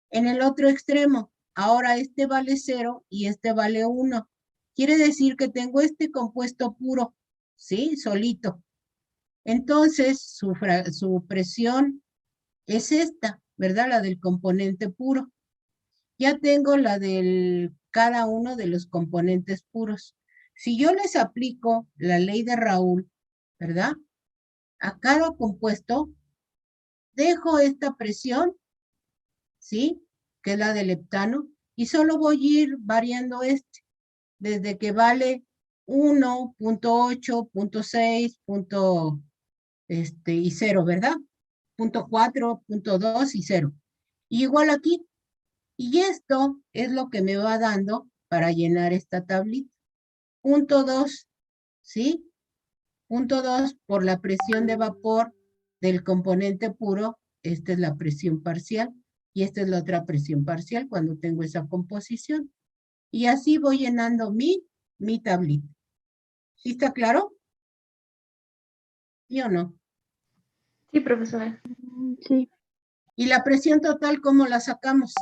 En el otro extremo, ahora este vale 0 y este vale 1. Quiere decir que tengo este compuesto puro, ¿sí? Solito. Entonces, su presión es esta, ¿verdad? La del componente puro. Ya tengo la de cada uno de los componentes puros. Si yo les aplico la ley de Raúl, ¿verdad? A cada compuesto, dejo esta presión, ¿sí? Que es la del heptano, y solo voy a ir variando desde que vale 1, 0.8, 0.6, y 0, ¿verdad? 0.4, 0.2 y 0. Y igual aquí. Y esto es lo que me va dando para llenar esta tablita. 0.2, ¿sí? 0.2 por la presión de vapor del componente puro. Esta es la presión parcial. Y esta es la otra presión parcial cuando tengo esa composición. Y así voy llenando mi tablita. ¿Sí está claro? ¿Sí o no? Sí, profesora. Sí. ¿Y la presión total cómo la sacamos?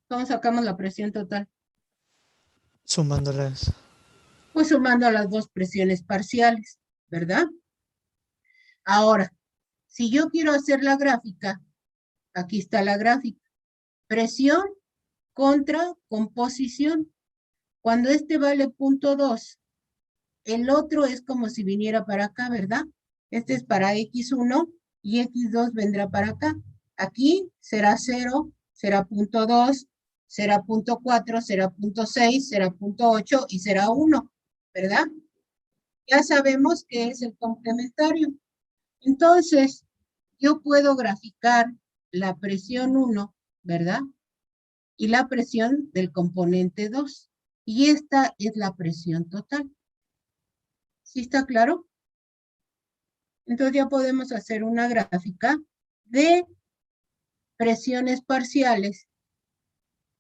¿Cómo sacamos la presión total? Sumándolas. Pues sumando las dos presiones parciales, ¿verdad? Ahora, si yo quiero hacer la gráfica, aquí está la gráfica. Presión contra composición. Cuando este vale 0.2, el otro es como si viniera para acá, ¿verdad? Este es para x1 y x2 vendrá para acá. Aquí será 0, será 0.2, será 0.4, será 0.6, será 0.8 y será 1, ¿verdad? Ya sabemos que es el complementario. Entonces, yo puedo graficar la presión 1, ¿verdad? Y la presión del componente 2. Y esta es la presión total. ¿Sí está claro? Entonces ya podemos hacer una gráfica de presiones parciales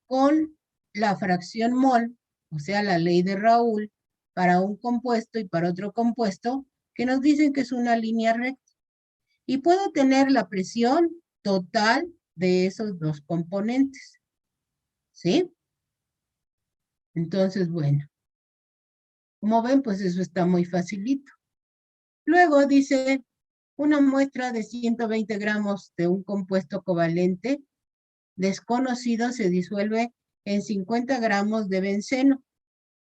con la fracción mol, o sea, la ley de Raúl, para un compuesto y para otro compuesto, que nos dicen que es una línea recta. Y puedo tener la presión total de esos dos componentes. ¿Sí? Entonces, bueno. Como ven, pues eso está muy facilito. Luego dice, una muestra de 120 gramos de un compuesto covalente desconocido se disuelve en 50 gramos de benceno.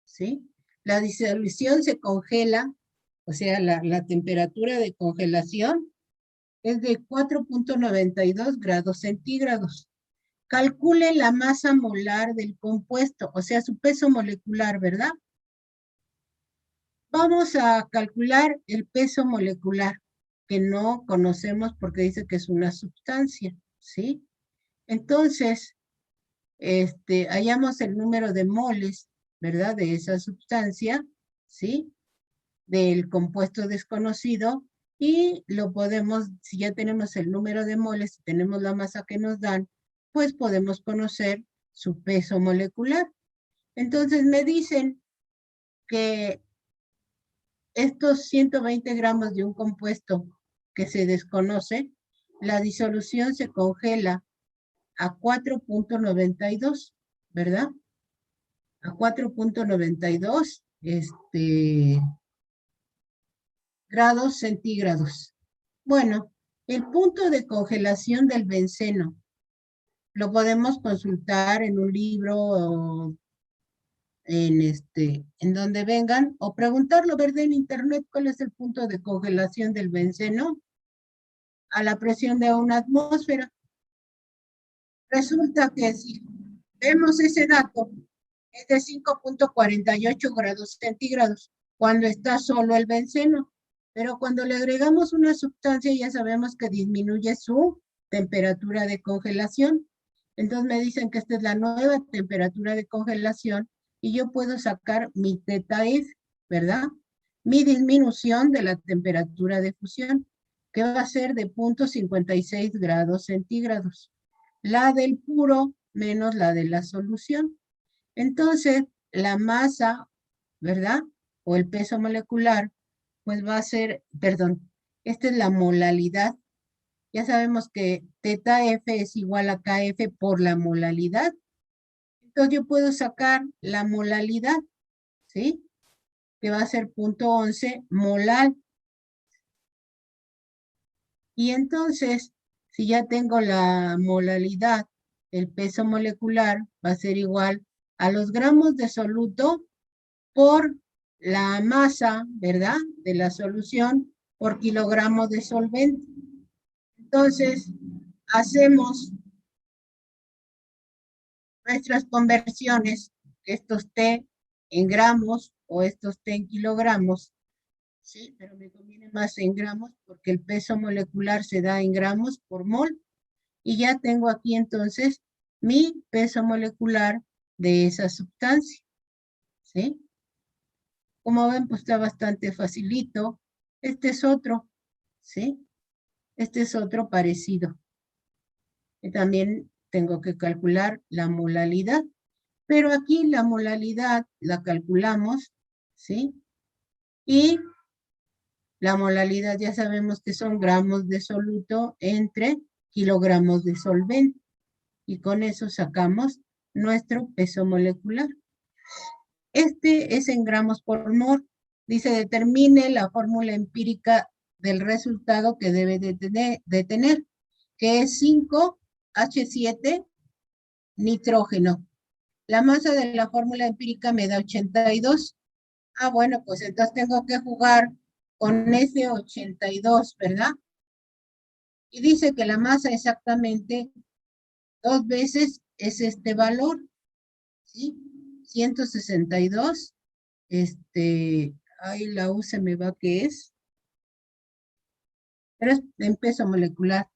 ¿Sí? La disolución se congela, o sea, la temperatura de congelación es de 4.92 grados centígrados. Calcule la masa molar del compuesto, o sea, su peso molecular, ¿verdad? Vamos a calcular el peso molecular, que no conocemos porque dice que es una sustancia, ¿sí? Entonces, hallamos el número de moles, ¿verdad? De esa sustancia, ¿sí? Del compuesto desconocido y lo podemos, si ya tenemos el número de moles, si tenemos la masa que nos dan, pues podemos conocer su peso molecular. Entonces me dicen que estos 120 gramos de un compuesto que se desconoce, la disolución se congela a 4.92, ¿verdad? A 4.92 grados centígrados. Bueno, el punto de congelación del benceno lo podemos consultar en un libro o en donde vengan, o preguntarlo, ¿verdad? En internet, ¿cuál es el punto de congelación del benceno a la presión de una atmósfera? Resulta que si vemos ese dato, es de 5.48 grados centígrados, cuando está solo el benceno. Pero cuando le agregamos una sustancia, ya sabemos que disminuye su temperatura de congelación. Entonces me dicen que esta es la nueva temperatura de congelación y yo puedo sacar mi teta F, ¿verdad? Mi disminución de la temperatura de fusión, que va a ser de 0.56 grados centígrados. La del puro menos la de la solución. Entonces, la masa, ¿verdad? O el peso molecular, pues va a ser, perdón, esta es la molalidad. Ya sabemos que teta F es igual a KF por la molalidad. Entonces yo puedo sacar la molalidad, ¿sí? Que va a ser 0.11 molal. Y entonces, si ya tengo la molalidad, el peso molecular va a ser igual a los gramos de soluto por la masa, ¿verdad? De la solución por kilogramo de solvente. Entonces, hacemos nuestras conversiones, estos T en gramos o estos T en kilogramos, ¿sí? Pero me conviene más en gramos porque el peso molecular se da en gramos por mol. Y ya tengo aquí entonces mi peso molecular de esa sustancia, ¿sí? Como ven, pues está bastante facilito. Este es otro, ¿sí? Este es otro parecido. Y también tengo que calcular la molalidad. Pero aquí la molalidad la calculamos, ¿sí? Y la molalidad ya sabemos que son gramos de soluto entre kilogramos de solvente. Y con eso sacamos nuestro peso molecular. Este es en gramos por mol. Dice, determine la fórmula empírica del resultado que debe de tener, que es 5H7 nitrógeno. La masa de la fórmula empírica me da 82. Ah, bueno, pues entonces tengo que jugar con ese 82, ¿verdad? Y dice que la masa exactamente 2 veces es este valor, ¿sí? 162, ahí la U se me va que es, pero es en peso molecular,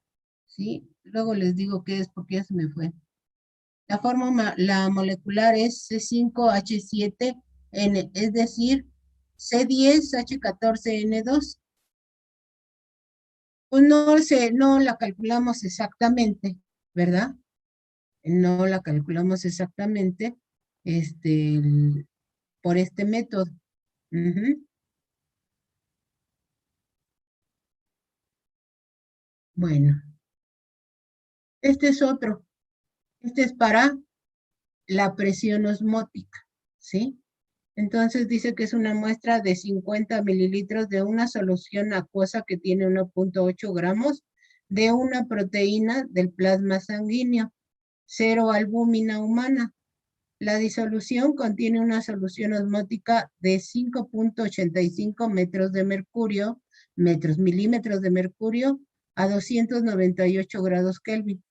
¿sí? Luego les digo qué es porque ya se me fue. La molecular es C5H7N, es decir, C10H14N2. Pues no la calculamos exactamente, ¿verdad? No la calculamos exactamente por este método. Bueno, este es otro. Este es para la presión osmótica, ¿sí? Entonces dice que es una muestra de 50 mililitros de una solución acuosa que tiene 1.8 gramos de una proteína del plasma sanguíneo, 0 albúmina humana. La disolución contiene una solución osmótica de 5.85 milímetros de mercurio a 298 grados Kelvin.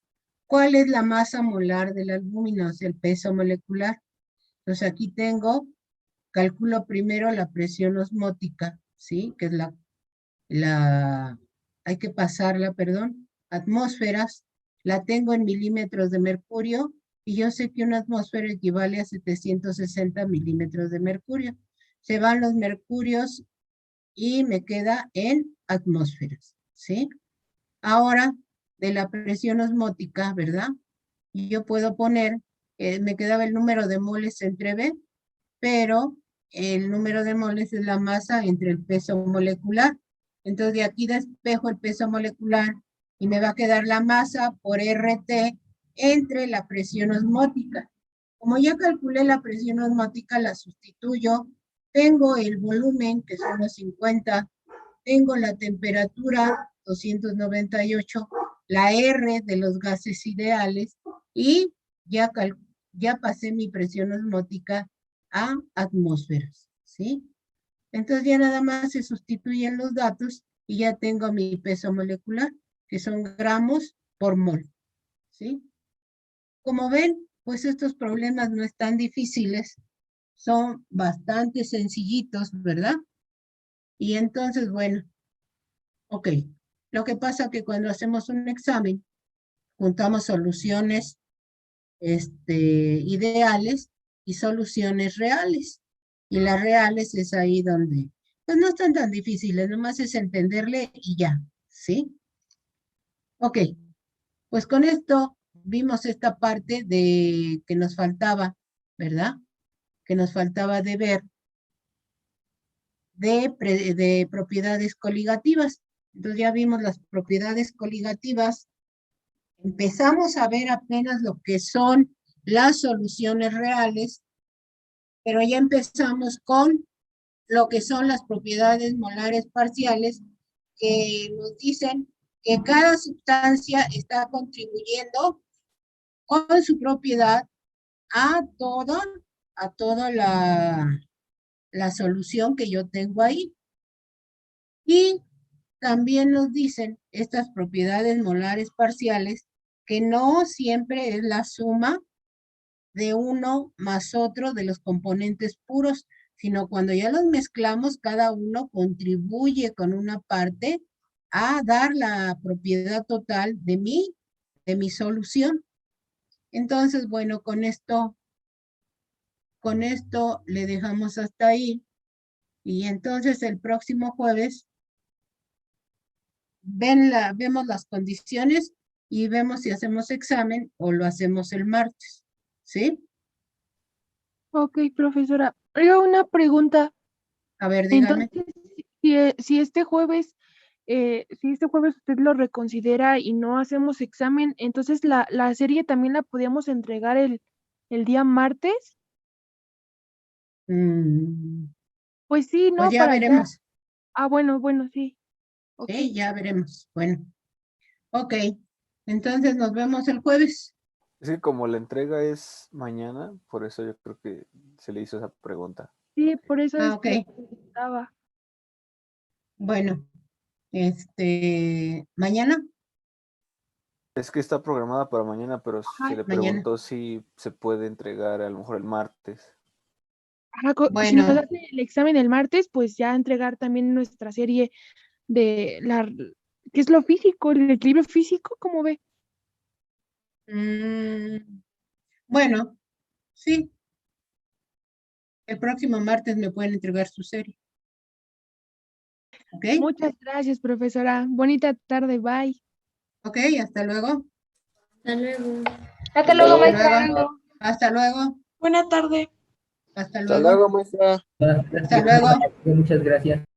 ¿Cuál es la masa molar de la albúmina, o sea, el peso molecular? Entonces aquí calculo primero la presión osmótica, ¿sí? Que es hay que pasarla, perdón, atmósferas, la tengo en milímetros de mercurio, y yo sé que una atmósfera equivale a 760 milímetros de mercurio. se van los mercurios y me queda en atmósferas, ¿sí? Ahora, de la presión osmótica, ¿verdad? Y yo puedo poner, me quedaba el número de moles entre B, pero el número de moles es la masa entre el peso molecular. Entonces, de aquí despejo el peso molecular y me va a quedar la masa por RT entre la presión osmótica. Como ya calculé la presión osmótica, la sustituyo. Tengo el volumen, que son los 50. Tengo la temperatura, 298. La R de los gases ideales. Y ya pasé mi presión osmótica a atmósferas, ¿sí? Entonces ya nada más se sustituyen los datos y ya tengo mi peso molecular, que son gramos por mol, ¿sí? Como ven, pues estos problemas no están difíciles, son bastante sencillitos, ¿verdad? Y entonces, bueno, ok. Lo que pasa que cuando hacemos un examen, juntamos soluciones ideales y soluciones reales. Y las reales es ahí donde, pues no están tan difíciles, nomás es entenderle y ya, ¿sí? Ok, pues con esto vimos esta parte de que nos faltaba, ¿verdad? Que nos faltaba de ver de propiedades coligativas. Entonces ya vimos las propiedades coligativas. Empezamos a ver apenas lo que son las soluciones reales, pero ya empezamos con lo que son las propiedades molares parciales, que nos dicen que cada sustancia está contribuyendo con su propiedad a toda la solución que yo tengo ahí. Y también nos dicen estas propiedades molares parciales que no siempre es la suma de uno más otro de los componentes puros, sino cuando ya los mezclamos, cada uno contribuye con una parte a dar la propiedad total de mi solución. Entonces, bueno, con esto le dejamos hasta ahí. Y entonces el próximo jueves vemos las condiciones y vemos si hacemos examen o lo hacemos el martes. ¿Sí? Ok, profesora. Oiga, una pregunta. A ver, dígame. Entonces, si este jueves usted lo reconsidera y no hacemos examen, entonces la serie también la podíamos entregar el día martes. Pues sí, Pues ¿no? ya Para ya. veremos. Bueno, sí. Ok. Sí, ya veremos. Bueno, ok. Entonces nos vemos el jueves. Es que como la entrega es mañana, por eso yo creo que se le hizo esa pregunta. Sí, por eso Ah, ok. preguntaba. Bueno, mañana. Es que está programada para mañana, pero se le Mañana. preguntó si se puede entregar a lo mejor el martes. Si nos Bueno, hace el examen el martes, pues ya entregar también nuestra serie de ¿qué es lo físico? El equilibrio físico, ¿cómo ve? bueno, sí. El próximo martes me pueden entregar su serie. ¿Ok? Muchas gracias, profesora. Bonita tarde, bye. Ok, hasta luego. Hasta luego. Hasta Hasta luego, luego. maestra. Hasta luego. Buena tarde. Hasta Hasta luego. luego, maestra. Hasta luego. Muchas gracias.